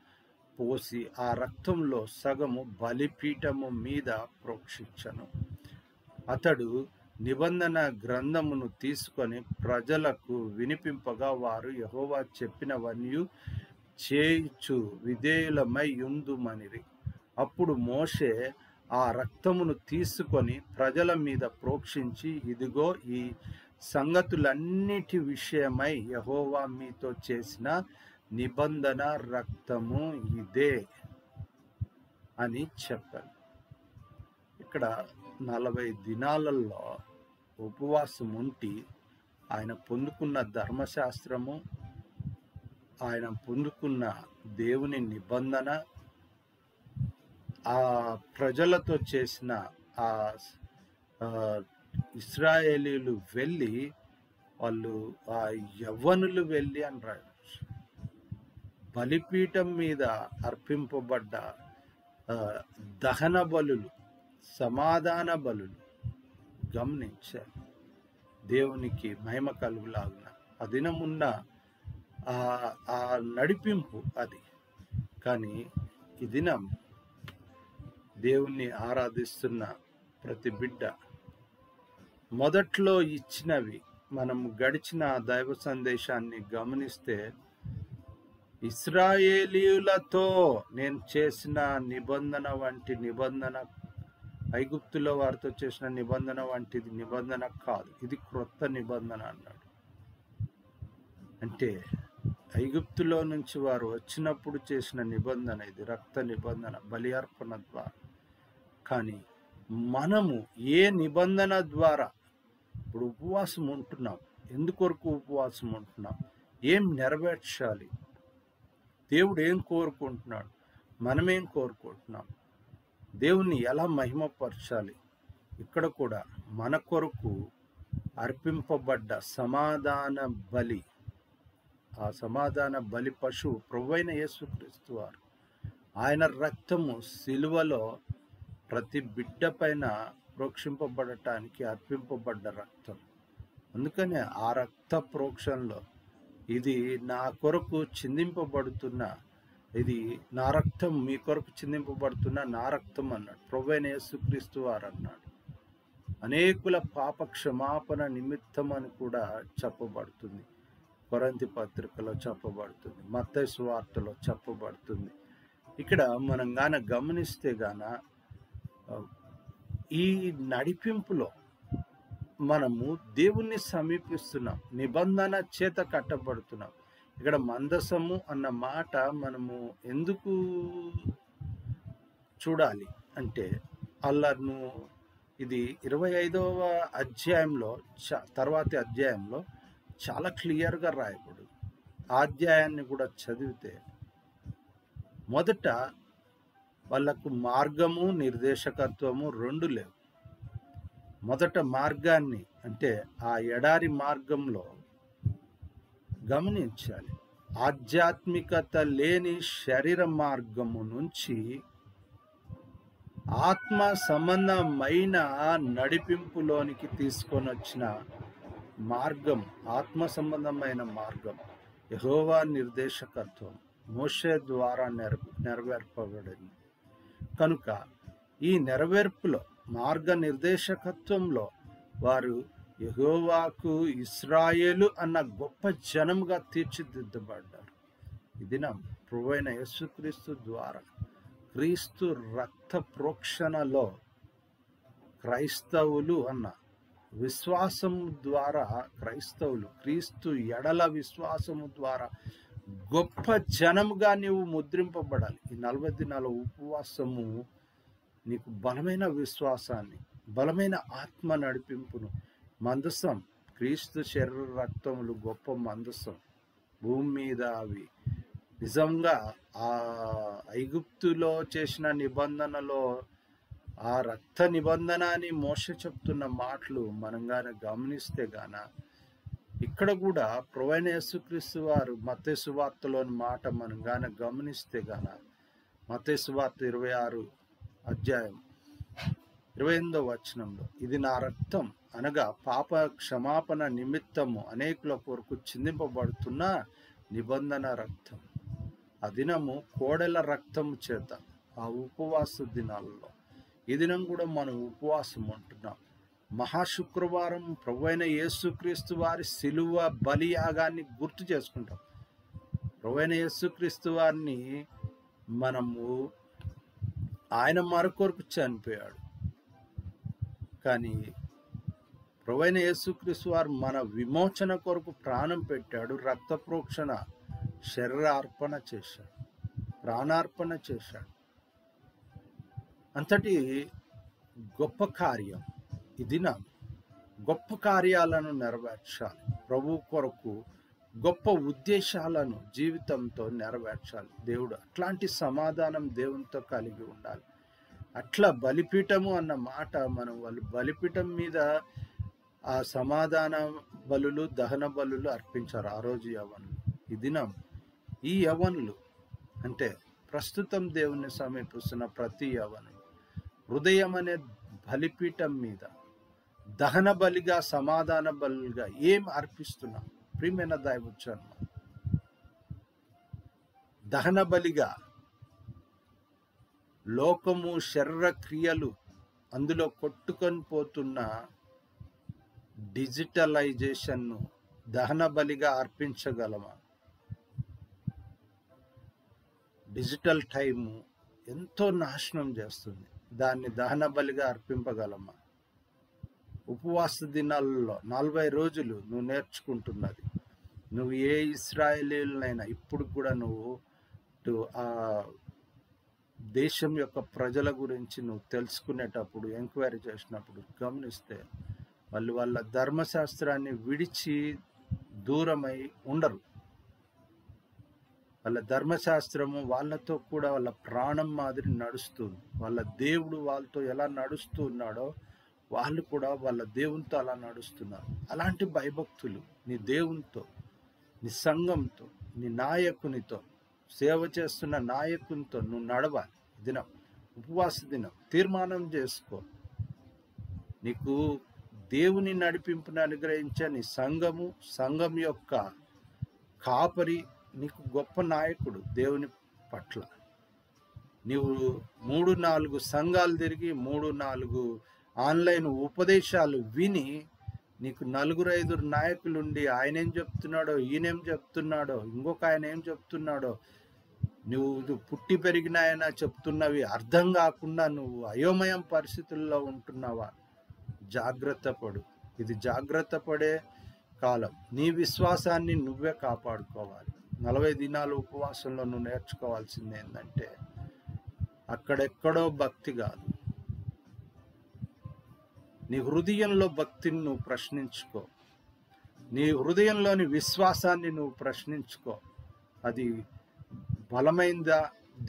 పోసి ఆ రక్తంలో సగము బలిపీఠము మీద ప్రోక్షించను. అతడు నిబంధన గ్రంథమును తీసుకొని ప్రజలకు వినిపింపగా వారు యెహోవా చెప్పినవన్నీ చేయుచు విధేయులమై యుందుమనిరి. అప్పుడు మోషే ఆ రక్తమును తీసుకొని ప్రజల మీద ప్రోక్షించి, ఇదిగో ఈ సంగతులన్నిటి విషయమై యెహోవా మీతో చేసిన నిబంధన రక్తము ఇదే అని చెప్పాను. ఇక్కడ 40 దినాలలో ఉపవాసం ఉండి ఆయన పొందుకున్న ధర్మశాస్త్రము, ఆయన పొందుకున్న దేవుని నిబంధన, ఆ ప్రజలతో చేసిన ఆ ఇశ్రాయేలీయులు వెళ్ళి వాళ్ళు ఆ యవ్వనులు వెళ్ళి అన్నారు బలిపీఠం మీద అర్పింపబడ్డ దహన బలులు, సమాధాన బలులు గమనించారు. దేవునికి మహిమ కలుగులాగున ఆ దినమున్న ఆ నడిపింపు అది. కానీ ఈ దినం దేవుణ్ణి ఆరాధిస్తున్న ప్రతి బిడ్డ మొదట్లో ఇచ్చినవి మనం గడిచిన దైవ సందేశాన్ని గమనిస్తే, ఇశ్రాయేలీయులతో నేను చేసిన నిబంధన వంటి నిబంధన, ఐగుప్తులో వారితో చేసిన నిబంధన వంటిది నిబంధన కాదు, ఇది క్రొత్త నిబంధన అన్నాడు. అంటే ఐగుప్తులో నుంచి వారు వచ్చినప్పుడు చేసిన నిబంధన ఇది, రక్త నిబంధన, బలి అర్పణ ద్వారా. కానీ మనము ఏ నిబంధన ద్వారా ఇప్పుడు ఉపవాసం ఉంటున్నాం, ఎందుకొరకు ఉపవాసం ఉంటున్నాం, ఏం నెరవేర్చాలి, దేవుడు ఏం కోరుకుంటున్నాడు, మనమేం కోరుకుంటున్నాం, దేవుణ్ణి ఎలా మహిమపరచాలి. ఇక్కడ కూడా మన కొరకు అర్పింపబడ్డ సమాధాన బలి ఆ సమాధాన బలి పశువు ప్రభువైన యేసుక్రీస్తు వారు. ఆయన రక్తము సిలువలో ప్రతి బిడ్డ పైన ప్రోక్షింపబడటానికి అర్పింపబడ్డ రక్తం. అందుకనే ఆ రక్త ప్రోక్షణలో ఇది నా కొరకు చిందింపబడుతున్న, ఇది నా రక్తం మీ కొరకు చిందింపబడుతున్న నా రక్తం అన్నాడు ప్రభువైన యేసుక్రీస్తు వారు అన్నాడు. అనేకుల పాప క్షమాపణ నిమిత్తం అని కూడా చెప్పబడుతుంది. కొరింథీ పత్రికలో చెప్పబడుతుంది, మత్తయి సువార్తలో చెప్పబడుతుంది. ఇక్కడ మనం గాన గమనిస్తే గాన ఈ నడిపింపులో మనము దేవుణ్ణి సమీపిస్తున్నాం, నిబంధన చేత కట్టబడుతున్నాం. ఇక్కడ మందసము అన్న మాట మనము ఎందుకు చూడాలి అంటే, అల్లాను ఇది 25వ అధ్యాయంలో తర్వాతి అధ్యాయంలో చాలా క్లియర్గా రాయబడు. ఆ అధ్యాయాన్ని కూడా చదివితే మొదట వాళ్ళకు మార్గము నిర్దేశకత్వము రెండు లేవు. మొదట మార్గాన్ని అంటే ఆ ఎడారి మార్గంలో గమనించాలి. ఆధ్యాత్మికత లేని శరీర మార్గము నుంచి ఆత్మ సంబంధమైన నడిపింపులోనికి తీసుకొని వచ్చిన మార్గం, ఆత్మ సంబంధమైన మార్గం యెహోవా నిర్దేశకత్వం మోషే ద్వారా నెరవేర్పబడింది. కనుక ఈ నెరవేర్పులో, మార్గ నిర్దేశకత్వంలో వారు యెహోవాకు ఇశ్రాయేలు అన్న గొప్ప జనముగా తీర్చిదిద్దబడ్డారు. ఇది నా ప్రభువైన యేసుక్రీస్తు ద్వారా, క్రీస్తు రక్త ప్రోక్షణలో క్రైస్తవులు అన్న విశ్వాసము ద్వారా, క్రైస్తవులు క్రీస్తు ఎడల విశ్వాసము ద్వారా గొప్ప జనముగా నీవు ముద్రింపబడాలి. ఈ 40 దినాల ఉపవాసము నీకు బలమైన విశ్వాసాన్ని, బలమైన ఆత్మ నడిపింపును, మందసం, క్రీస్తు శరీర రక్తములు గొప్ప మందసం. భూమి మీద అవి నిజంగా ఆ ఐగుప్తులో చేసిన నిబంధనలో ఆ రక్త నిబంధన అని మోషే చెప్తున్న మాటలు మనం గాన గమనిస్తే గాన, ఇక్కడ కూడా ప్రభువైన యేసుక్రీస్తు వారు మత్తయి సువార్తలోని మాట మనం గాన గమనిస్తే గాన, మత్తయి సువార్త 26 అధ్యాయం 28వ వచనంలో, ఇది నా రక్తం అనగా పాప క్షమాపణ నిమిత్తము అనేకుల కొరకు చిందింపబడుతున్న నిబంధన రక్తం. ఆ దినము కోడెల రక్తము చేత, ఆ ఉపవాస దినాలలో ఈ దినం కూడా మనం ఉపవాసం ఉంటున్నాం. మహాశుక్రవారం ప్రభువైన యేసుక్రీస్తు వారి సిలువ బలియాగాన్ని గుర్తు చేసుకుంటాం. ప్రభువైన యేసుక్రీస్తు వారిని మనము, ఆయన మన కొరకు చనిపోయాడు, కానీ ప్రభువైన యేసుక్రీస్తు వారు మన విమోచన కొరకు ప్రాణం పెట్టాడు. రక్త ప్రోక్షణ, శరీరార్పణ చేశాడు, ప్రాణార్పణ చేశాడు. అంతటి గొప్ప కార్యం ఇది. నా గొప్ప కార్యాలను నెరవేర్చాలి, ప్రభు కొరకు గొప్ప ఉద్దేశాలను జీవితంతో నెరవేర్చాలి. దేవుడు అట్లాంటి సమాధానం దేవునితో కలిగి ఉండాలి. అట్లా బలిపీఠము అన్న మాట, మనం వాళ్ళు బలిపీఠం మీద ఆ సమాధాన బలులు, దహన బలులు అర్పించారు ఆ రోజు యవ్వనులు. ఈ దినం ఈ యవ్వనులు అంటే ప్రస్తుతం దేవుణ్ణి సమీపిస్తున్న ప్రతి యవ్వనులు హృదయం అనే బలిపీఠం మీద దహన బలిగా, సమాధాన బలుగా ఏం అర్పిస్తున్నాం? ప్రియమైన దైవజనం, దహన బలిగా లోకము, శరీర క్రియలు అందులో కొట్టుకొని పోతున్న డిజిటలైజేషన్ను దహన బలిగా అర్పించగలమా? డిజిటల్ టైము ఎంతో నాశనం చేస్తుంది, దాన్ని దహన బలిగా అర్పింపగలమా? ఉపవాస దినాలలో 40 రోజులు నువ్వు నేర్చుకుంటున్నది, నువ్వు ఏ ఇశ్రాయేలీయులనైనా ఇప్పుడు కూడా నువ్వు ఆ దేశం యొక్క ప్రజల గురించి నువ్వు తెలుసుకునేటప్పుడు, ఎంక్వైరీ చేసినప్పుడు గమనిస్తే వాళ్ళు వాళ్ళ ధర్మశాస్త్రాన్ని విడిచి దూరమై ఉండరు. వాళ్ళ ధర్మశాస్త్రము వాళ్ళతో కూడా వాళ్ళ ప్రాణం మాదిరి నడుస్తుంది. వాళ్ళ దేవుడు వాళ్ళతో ఎలా నడుస్తూ ఉన్నాడో వాళ్ళు కూడా వాళ్ళ దేవునితో అలా నడుస్తున్నారు. అలాంటి భయభక్తులు నీ దేవునితో నీ సంఘంతో, నీ నాయకునితో, సేవ చేస్తున్న నాయకునితో నువ్వు నడవాలి. దినం ఉపవాస దినం తీర్మానం చేసుకో. నీకు దేవుని నడిపింపుని అనుగ్రహించే నీ సంఘము, సంఘం యొక్క కాపరి నీకు గొప్ప నాయకుడు దేవుని పట్ల. నీవు 3-4 సంఘాలు తిరిగి 3-4 ఆన్లైన్ ఉపదేశాలు విని నీకు 4-5 నాయకులుండి ఆయన ఏం చెప్తున్నాడో, ఈయనేం చెప్తున్నాడో, ఇంకొక ఆయన ఏం చెప్తున్నాడో, నువ్వు పుట్టి పెరిగిన ఆయన చెప్తున్నవి అర్థం కాకుండా నువ్వు అయోమయం పరిస్థితుల్లో ఉంటున్నావా? జాగ్రత్త పడు. ఇది జాగ్రత్త పడే కాలం. నీ విశ్వాసాన్ని నువ్వే కాపాడుకోవాలి. 40 దినాలు ఉపవాసంలో నువ్వు నేర్చుకోవాల్సింది ఏంటంటే, అక్కడెక్కడో భక్తి కాదు, నీ హృదయంలో భక్తిని నువ్వు ప్రశ్నించుకో. నీ హృదయంలోని విశ్వాసాన్ని నువ్వు ప్రశ్నించుకో. అది బలమైందా?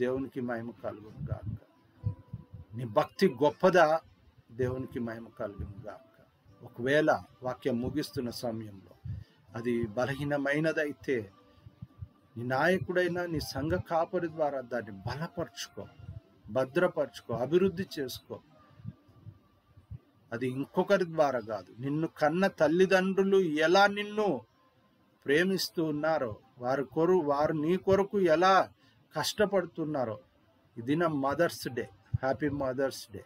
దేవునికి మహిమ కలుగును గాక. నీ భక్తి గొప్పదా? దేవునికి మహిమ కలుగును గాక. ఒకవేళ వాక్యం ముగిస్తున్న సమయంలో అది బలహీనమైనదైతే నీ నాయకుడైనా నీ సంఘ కాపరి ద్వారా దాన్ని బలపరుచుకో, భద్రపరుచుకో, అభివృద్ధి చేసుకో. అది ఇంకొకరి ద్వారా కాదు. నిన్ను కన్న తల్లిదండ్రులు ఎలా నిన్ను ప్రేమిస్తూ ఉన్నారో, వారు నీ కొరకు ఎలా కష్టపడుతున్నారో. ఈ దినం Mother's Day. Happy Mother's Day.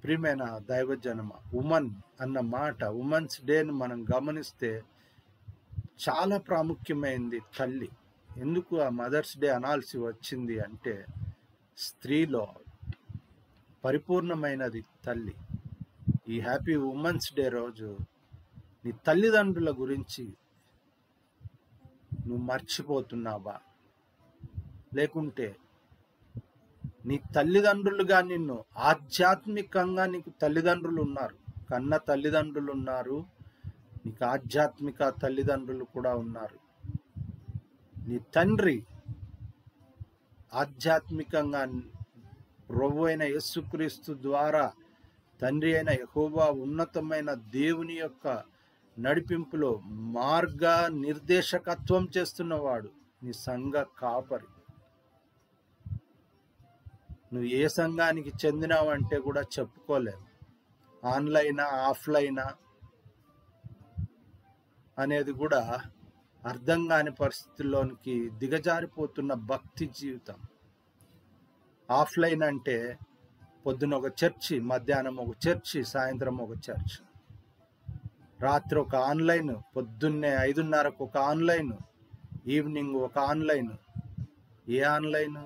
ప్రియమైన దైవజనమ, ఉమెన్ అన్న మాట, ఉమెన్స్ డేని మనం గమనిస్తే చాలా ప్రాముఖ్యమైంది తల్లి. ఎందుకు ఆ మదర్స్ డే అనాల్సి వచ్చింది అంటే, స్త్రీలో పరిపూర్ణమైనది తల్లి. ఈ హ్యాపీ ఉమెన్స్ డే రోజు నీ తల్లిదండ్రుల గురించి నువ్వు మర్చిపోతున్నావా? లేకుంటే నీ తల్లిదండ్రులుగా నిన్ను ఆధ్యాత్మికంగా, నీకు తల్లిదండ్రులు ఉన్నారు, కన్న తల్లిదండ్రులు ఉన్నారు, నీకు ఆధ్యాత్మిక తల్లిదండ్రులు కూడా ఉన్నారు. నీ తండ్రి ఆధ్యాత్మికంగా ప్రభువు అయిన యేసుక్రీస్తు ద్వారా తండ్రి అయిన యెహోవా ఉన్నతమైన దేవుని యొక్క నడిపింపులో మార్గ నిర్దేశకత్వం చేస్తున్నవాడు నీ సంఘ కాపరి. నువ్వు ఏ సంఘానికి చెందినావంటే కూడా చెప్పుకోలేవు. ఆన్లైనా ఆఫ్లైనా అనేది కూడా అర్థం కాని పరిస్థితుల్లోనికి దిగజారిపోతున్న భక్తి జీవితం. ఆఫ్లైన్ అంటే పొద్దున ఒక చర్చి, మధ్యాహ్నం ఒక చర్చి, సాయంత్రం ఒక చర్చి, రాత్రి ఒక ఆన్లైన్, పొద్దున్నే 5:30కు ఒక ఆన్లైన్, ఈవినింగ్ ఒక ఆన్లైన్. ఏ ఆన్లైన్?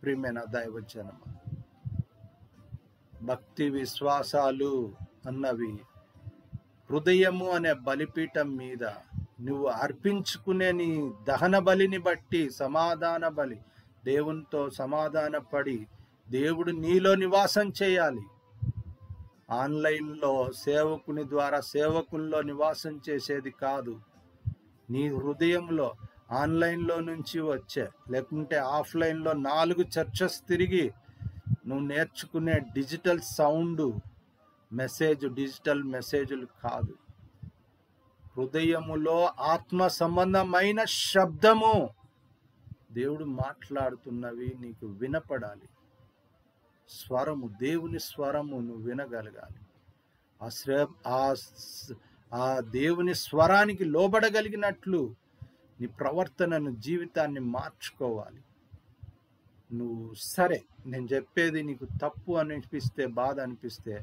ప్రియమైన దైవజనమ, భక్తి విశ్వాసాలు అన్నవి హృదయము అనే బలిపీఠం మీద నువ్వు అర్పించుకునే నీ దహన బలిని బట్టి, సమాధాన బలి, దేవునితో సమాధానపడి దేవుడు నీలో నివాసం చేయాలి. ఆన్లైన్లో సేవకుని ద్వారా సేవకుల్లో నివాసం చేసేది కాదు. నీ హృదయంలో ఆన్లైన్లో నుంచి వచ్చే, లేకుంటే ఆఫ్లైన్లో 4 చర్చెస్ తిరిగి నువ్వు నేర్చుకునే డిజిటల్ సౌండ్ మెసేజ్, డిజిటల్ మెసేజ్లు కాదు. హృదయములో ఆత్మ సంబంధమైన శబ్దము, దేవుడు మాట్లాడుతున్నవి నీకు వినపడాలి. స్వరము, దేవుని స్వరము నువ్వు వినగలగాలి. ఆ దేవుని స్వరానికి లోబడగలిగినట్లు నీ ప్రవర్తనను, జీవితాన్ని మార్చుకోవాలి. నువ్వు సరే, నేను చెప్పేది నీకు తప్పు అనిపిస్తే, బాధ అనిపిస్తే,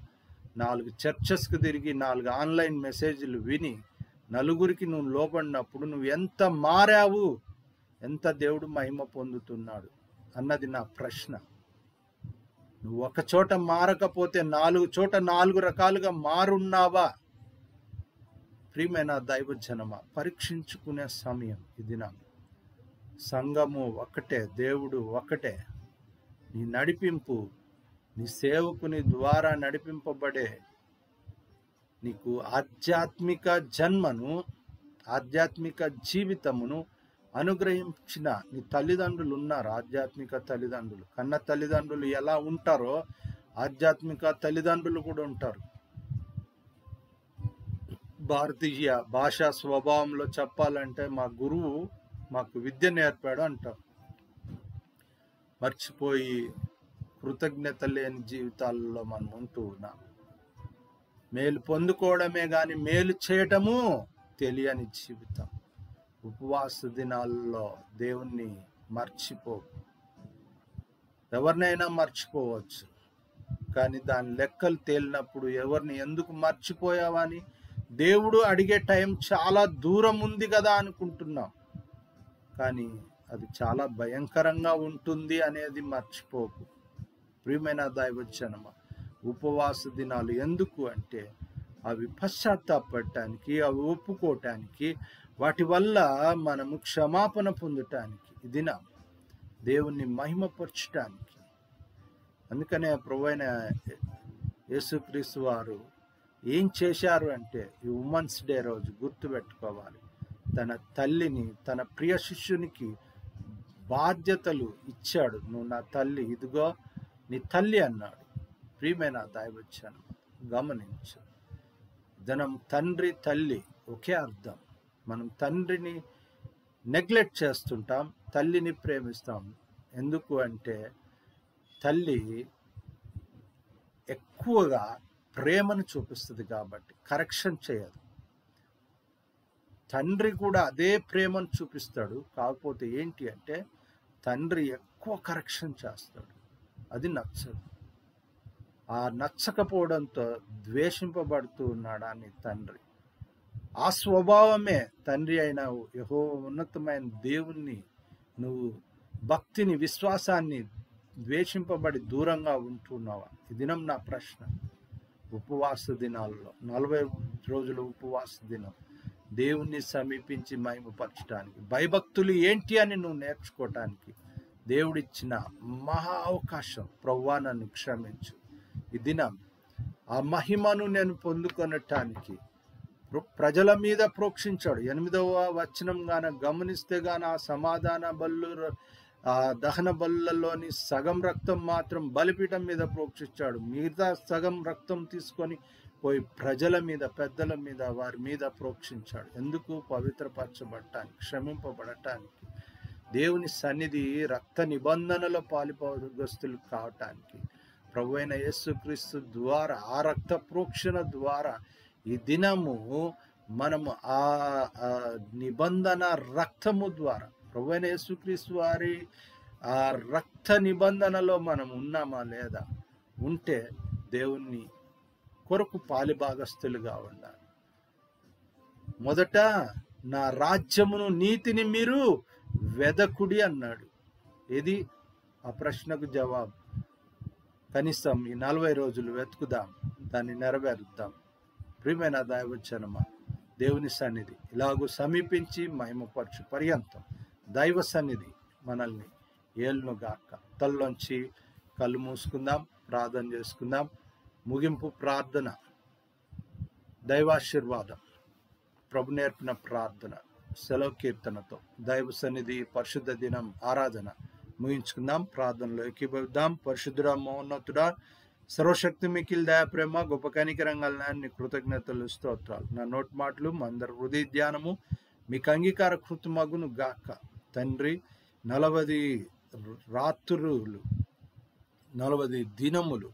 4 చర్చెస్కి తిరిగి 4 ఆన్లైన్ మెసేజ్లు విని నలుగురికి నువ్వు లోబడినప్పుడు నువ్వు ఎంత మారావు, ఎంత దేవుడు మహిమ పొందుతున్నాడు అన్నది నా ప్రశ్న. నువ్వు ఒక చోట మారకపోతే 4 చోట 4 రకాలుగా మారున్నావా? ప్రియమైన దైవజనమ, పరీక్షించుకునే సమయం ఇది. నా సంఘము ఒకటే, దేవుడు ఒకటే. నీ నడిపింపు, నీ సేవకుని ద్వారా నడిపింపబడే నీకు ఆధ్యాత్మిక జన్మను, ఆధ్యాత్మిక జీవితమును అనుగ్రహించిన నీ తల్లిదండ్రులు ఉన్నారు. ఆధ్యాత్మిక తల్లిదండ్రులు, కన్న తల్లిదండ్రులు ఎలా ఉంటారో ఆధ్యాత్మిక తల్లిదండ్రులు కూడా ఉంటారు. భారతీయ భాషా స్వభావంలో చెప్పాలంటే మా గురువు మాకు విద్య నేర్పాడు అంటాం. మర్చిపోయి కృతజ్ఞత లేని జీవితాలలో మనం ఉంటూ ఉన్నాం. మేలు పొందుకోవడమే కానీ మేలు చేయటము తెలియని జీవితం. ఉపవాస దినాల్లో దేవుణ్ణి మర్చిపో. ఎవరినైనా మర్చిపోవచ్చు, కానీ దాని లెక్కలు తేలినప్పుడు ఎవరిని ఎందుకు మర్చిపోయావని దేవుడు అడిగే టైం చాలా దూరం ఉంది కదా అనుకుంటున్నాం, కానీ అది చాలా భయంకరంగా ఉంటుంది అనేది మర్చిపోకు. ప్రియమైన దైవజనమా, ఉపవాస దినాలు ఎందుకు అంటే అవి పశ్చాత్తాపడటానికి, అవి ఒప్పుకోవటానికి, వాటి వల్ల మనము క్షమాపణ పొందటానికి, ఇది నా దేవుణ్ణి మహిమపరచటానికి. అందుకనే ప్రభువైన యేసుక్రీస్తు వారు ఏం చేశారు అంటే ఈ ఉమెన్స్ డే రోజు గుర్తుపెట్టుకోవాలి. తన తల్లిని, తన ప్రియ శిష్యునికి బాధ్యతలు ఇచ్చాడు. నువ్వు నా తల్లి, ఇదిగో నీ తల్లి అన్నాడు. ప్రియమైన దైవజనం గమనించు, ధనం తండ్రి తల్లి ఒకే అర్థం. మనం తండ్రిని నెగ్లెక్ట్ చేస్తుంటాం, తల్లిని ప్రేమిస్తాం. ఎందుకు అంటే తల్లి ఎక్కువగా ప్రేమను చూపిస్తుంది కాబట్టి కరెక్షన్ చేయదు. తండ్రి కూడా అదే ప్రేమను చూపిస్తాడు, కాకపోతే ఏంటి అంటే తండ్రి ఎక్కువ కరెక్షన్ చేస్తాడు. అది నచ్చదు. ఆ నచ్చకపోవడంతో ద్వేషింపబడుతూ ఉన్నాడు అని తండ్రి. ఆ స్వభావమే తండ్రి అయిన యెహోవా ఉన్నతమైన దేవుణ్ణి నువ్వు భక్తిని, విశ్వాసాన్ని ద్వేషింపబడి దూరంగా ఉంటున్నావా? ఈ దినం నా ప్రశ్న. ఉపవాస దినాల్లో 40 రోజుల ఉపవాస దినం దేవుణ్ణి సమీపించి మహిమపరచడానికి, భయభక్తులు ఏంటి అని నువ్వు నేర్చుకోవటానికి దేవుడిచ్చిన మహా అవకాశం. ప్రభువా నన్ను క్షమించు. ఈ దినం ఆ మహిమను నేను పొందుకొనటానికి ప్రజల మీద ప్రోక్షించాడు. 8వ వచనం గాన గమనిస్తే గాన ఆ సమాధాన బల్లు, ఆ దహన బల్లులోని సగం రక్తం మాత్రం బలిపీఠం మీద ప్రోక్షించాడు. మిగతా సగం రక్తం తీసుకొని పోయి ప్రజల మీద, పెద్దల మీద, వారి మీద ప్రోక్షించాడు. ఎందుకు? పవిత్రపరచబడటానికి, క్షమింపబడటానికి, దేవుని సన్నిధి రక్త నిబంధనలో పాలిపోగస్తులు కావటానికి. ప్రభువైన యేసుక్రీస్తు ద్వారా, ఆ రక్త ప్రోక్షణ ద్వారా ఈ దినము మనము ఆ నిబంధన రక్తము ద్వారా, ప్రభువైన యేసుక్రీస్తు వారి ఆ రక్త నిబంధనలో మనం ఉన్నామా లేదా? ఉంటే దేవుణ్ణి కొరకు పాలిభాగస్తులుగా ఉండాలి. మొదట నా రాజ్యమును, నీతిని మీరు వెదకుడి అన్నాడు. ఇది ఆ ప్రశ్నకు జవాబు. కనీసం ఈ 40 రోజులు వెతుకుదాం, దాన్ని నెరవేరుద్దాం. ప్రియమైన దైవజనమా, దేవుని సన్నిధి ఇలాగూ సమీపించి మహిమపరచు పర్యంతం దైవ సన్నిధి మనల్ని ఏలునుగాక. తల్లోంచి కళ్ళు మూసుకుందాం, ప్రార్థన చేసుకుందాం. ముగింపు ప్రార్థన, దైవాశీర్వాదం, ప్రభు నేర్పిన ప్రార్థన, సెలవు కీర్తనతో దైవ సన్నిధి పరిశుద్ధ దినం ఆరాధన ముగించుకుందాం. ప్రార్థనలో ఏకీభవిద్దాం. పరిశుద్ధుడా, మహోన్నతుడా, సర్వశక్తి మికిల్ దయా ప్రేమ గొప్ప కనికరంగాన్ని కృతజ్ఞతలు స్తోత్రాలు. నా నోటి మాటలు అందరి హృదయ ధ్యానము మీకు అంగీకార కృతమగును గాక. తండ్రి, 40 రాత్రులు, 40 దినములు,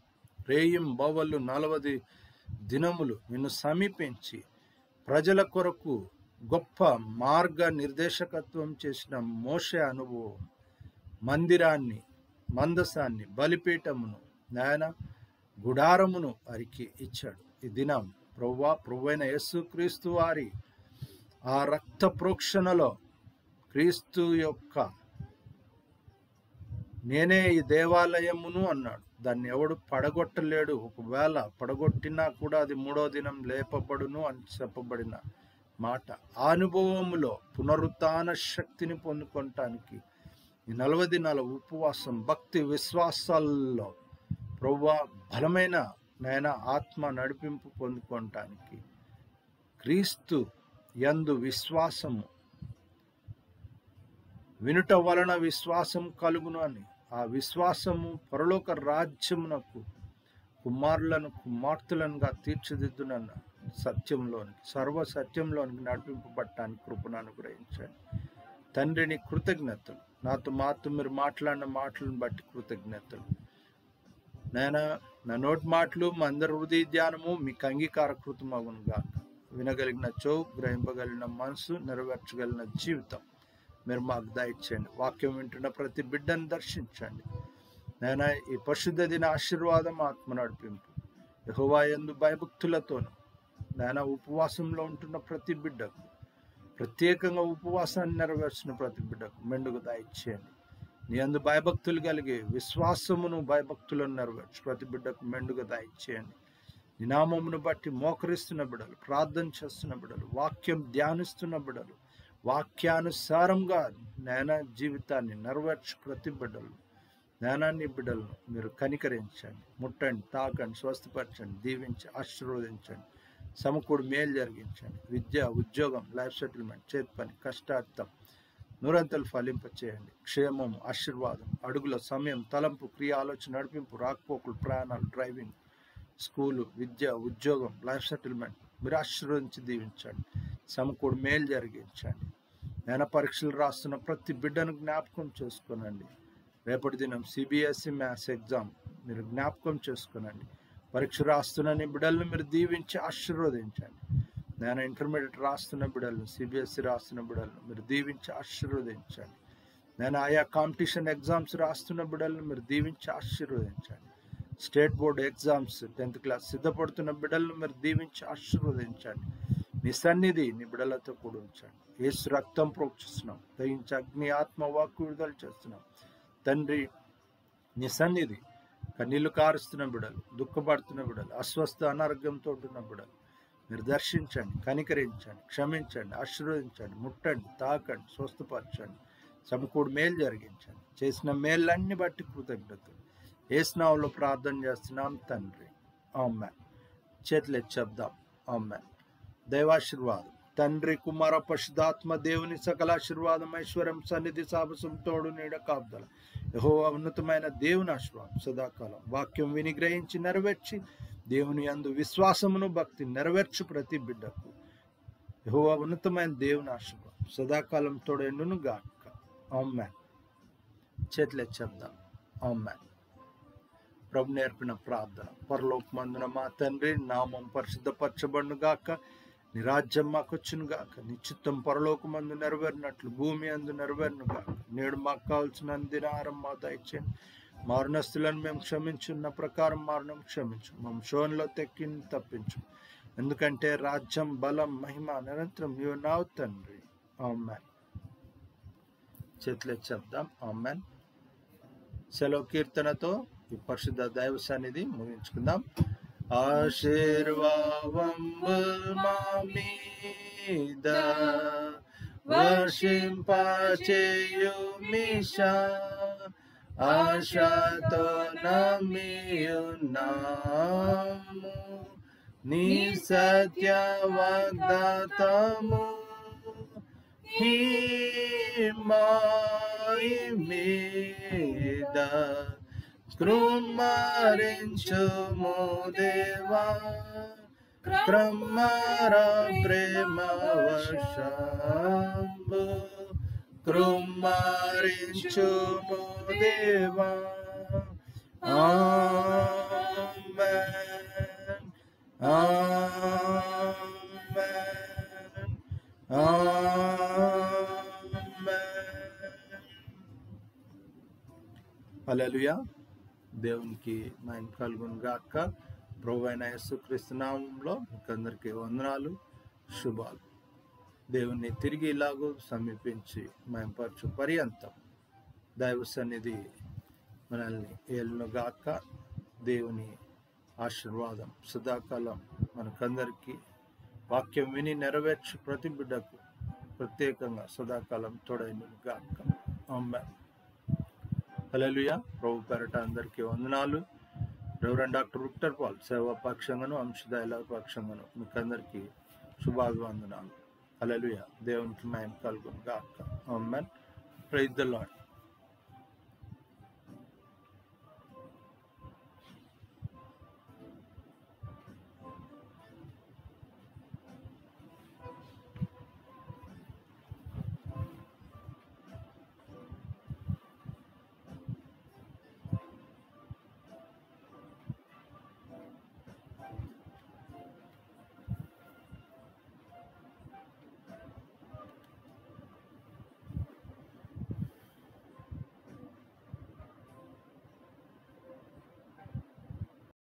రేయిం బవళ్ళు 40 దినములు నిన్ను సమీపించి ప్రజల కొరకు గొప్ప మార్గ నిర్దేశకత్వం చేసిన మోషే అనుభవం, మందిరాన్ని, మందసాన్ని, బలిపీఠమును, నాయన గుడారమును వారికి ఇచ్చాడు. ఈ దినం ప్రభువైన యేసుక్రీస్తు వారి ఆ రక్త ప్రోక్షణలో క్రీస్తు యొక్క నేనే ఈ దేవాలయమును అన్నాడు. దాన్ని ఎవడు పడగొట్టలేడు. ఒకవేళ పడగొట్టినా కూడా అది 3వ దినం లేపబడును అని చెప్పబడిన మాట. ఆ అనుభవములో పునరుత్థాన శక్తిని పొందుకోవటానికి ఈ 40 దినాల ఉపవాసం, భక్తి, విశ్వాసాల్లో ప్రభువా బలమైన నాయన ఆత్మ నడిపింపు పొందుకోవటానికి, క్రీస్తు యందు విశ్వాసము, వినుట వలన విశ్వాసం కలుగును అని, ఆ విశ్వాసము పరలోక రాజ్యమునకు కుమారులను, కుమార్తెలనుగా తీర్చిదిద్దునన్న సత్యంలోనికి, సర్వ సత్యంలోనికి నడిపింపబడటానికి కృపను అనుగ్రహించండి తండ్రిని. కృతజ్ఞతలు, నాతో మీరు మాట్లాడిన మాటలను బట్టి కృతజ్ఞతలు నాయన. నా నోటి మాటలు మా అందరి హృదయ ధ్యానము మీకు అంగీకారకృతమగును గాక. వినగలిగిన చెవు, గ్రహింపగలిగిన మనసు, నెరవేర్చగలిగిన జీవితం మీరు మాకు దయచేయండి. వాక్యం వింటున్న ప్రతి బిడ్డను దర్శించండి నాయన. ఈ పరిశుద్ధ దిన ఆశీర్వాదం, ఆత్మ నడిపింపు, యెహోవా యందు భయభక్తులతోను నాయన ఉపవాసంలో ఉంటున్న ప్రతి బిడ్డకు, ప్రత్యేకంగా ఉపవాసాన్ని నెరవేర్చిన ప్రతి బిడ్డకు మెండుగు దయచేయండి. నీ యందు భయభక్తులు కలిగి విశ్వాసమును భయభక్తులను నెరవేర్చు ప్రతి బిడ్డకు మెండుగా దయచేయండి. నీ నామమును బట్టి మోకరిస్తున్న బిడ్డలు, ప్రార్థన చేస్తున్న బిడ్డలు, వాక్యం ధ్యానిస్తున్న బిడ్డలు, వాక్యానుసారంగా నాయన జీవితాన్ని నెరవేర్చు ప్రతి బిడ్డలు జ్ఞానాన్ని బిడ్డలను మీరు కనికరించండి, ముట్టండి, తాకండి, స్వస్థపరచండి, దీవించి ఆశీర్వదించండి, సమకూడి మేలు జరిగించండి. విద్య, ఉద్యోగం, లైఫ్ సెటిల్మెంట్, చేతి పని, కష్టార్థం నూరంతలు ఫలింపచేయండి. క్షేమం, ఆశీర్వాదం, అడుగుల సమయం, తలంపు, క్రియ, ఆలోచన, నడిపింపు, రాకపోకలు, ప్రయాణాలు, డ్రైవింగ్, స్కూలు, విద్య, ఉద్యోగం, లైఫ్ సెటిల్మెంట్ మీరు ఆశీర్వదించి దీవించండి. సమకూడి మేలు జరిగించండి. నేను పరీక్షలు రాస్తున్న ప్రతి బిడ్డను జ్ఞాపకం చేసుకోనండి. రేపటి దినం సిబిఎస్ఈ మ్యాథ్స్ ఎగ్జామ్ మీరు జ్ఞాపకం చేసుకోనండి. పరీక్ష రాస్తున్న నీ బిడ్డలను మీరు దీవించి ఆశీర్వదించండి. నేను ఇంటర్మీడియట్ రాస్తున్న బిడ్డలను, సిబిఎస్ఈ రాస్తున్న బిడ్డలను మీరు దీవించి ఆశీర్వదించండి. నేను ఆయా కాంపిటీషన్ ఎగ్జామ్స్ రాస్తున్న బిడ్డలను మీరు దీవించి ఆశీర్వదించండి. State board exams 10th class సిద్ధపడుతున్న బిడ్డలను మీరు దీవించి ఆశీర్వదించండి. నీ సన్నిధి నీ బిడ్డలతో కూడా ఉంచండి. యేసు రక్తం ప్రోక్షిస్తున్నాం, దయించి అగ్ని ఆత్మ వాక్కు విడుదల చేస్తున్నాం తండ్రి. నీ సన్నిధి కన్నీళ్లు కారుస్తున్న బిడ్డలు, దుఃఖపడుతున్న బిడ్డలు, అస్వస్థ అనారోగ్యంతో ఉంటున్న బిడ్డలు మీరు దర్శించండి, కనికరించండి, క్షమించండి, ఆశీర్వదించండి, ముట్టండి, తాకండి, స్వస్థపరచండి, సమకూడి మేలు జరిగించండి. చేసిన మేళ్ళన్ని బట్టి కృతజ్ఞతలు. యేసు నామములో ప్రార్థన చేస్తున్నాం తండ్రి, ఆమేన్. చేతులు ఎత్తి చెప్దాం, ఆమేన్. దైవాశీర్వాదం, తండ్రి, కుమార, పరిశుద్ధాత్మ దేవుని సకల ఆశీర్వాదం, ఐశ్వర్యం, సన్నిధి, సాహసం, తోడు, నీడ, కాపుదల, యెహోవా ఉన్నతమైన దేవుని ఆశీర్వాదం సదాకాలం. వాక్యం విని గ్రహించి నెరవేర్చి దేవుని యందు విశ్వాసమును భక్తి నెరవేర్చు ప్రతి బిడ్డకు యెహోవా ఉన్నతమైన దేవుని ఆశీర్వాదం సదాకాలం తోడెండును గాక. ఆమేన్. చేతులు చెప్దాం, ఆమేన్. ప్రభు నేర్పిన ప్రార్థన. పరలోకమందున మా తండ్రి, నామం పరిశుద్ధపరచబడును గాక, నీ రాజ్యం మాకు వచ్చును గాక, నీ చిత్తం పరలోకమందు నెరవేరినట్లు భూమి అందు నెరవేరును గాక. నేడు మాకు కావాల్సిన దినాహారం మా దయచేయండి. మా రుణస్తులను మేము క్షమించున్న ప్రకారం మారుణం క్షమించు. మా శోధనలో తప్పించు. ఎందుకంటే రాజ్యం, బలం, మహిమ నిరంతరం నీవు నావు తండ్రి. ఆమేన్. చేతులెత్తి చెప్దాం, ఆమేన్. సెలవు కీర్తనతో ఈ పరిశుద్ధ దైవ సన్నిధి ముగించుకుందాం. ఆశీర్వాదం మా మీద వర్షింపచేయుమిషా, ఆశతో నమ్మియున్నాము నీ సత్య వాగ్దాతము. హిమాయి మీద కృమ్మరించుము దేవా, క్రమ్మర ప్రేమ వర్షంబు కృమ్మరించుము దేవా. ఆమేన్, ఆమేన్, ఆమేన్. హల్లెలూయా. దేవునికి మహిమ కలుగును గాక. ప్రభువైన యేసుక్రీస్తు నామములో మీకు అందరికీ వందనాలు, శుభాలు. దేవుణ్ణి తిరిగి ఇలాగూ సమీపించి మహిమపరచు పర్యంతం దైవ సన్నిధి మనల్ని ఏలును గాక. దేవుని ఆశీర్వాదం సదాకాలం మనకందరికీ, వాక్యం విని నెరవేర్చు ప్రతి బిడ్డకు ప్రత్యేకంగా సదాకాలం తోడైనను గాక. ఆమేన్. హల్లెలూయా. ప్రభు పేరట అందరికీ వందనాలు. రెవరెండ్ డాక్టర్ విక్టర్ పాల్ సేవా పక్షంగాను, అంశదాయుల పక్షంగాను మీకు అందరికీ శుభాభివందనాలు. హల్లెలూయా. దేవునికి మహిమ కలుగును గాక. ఆమేన్. Praise the lord.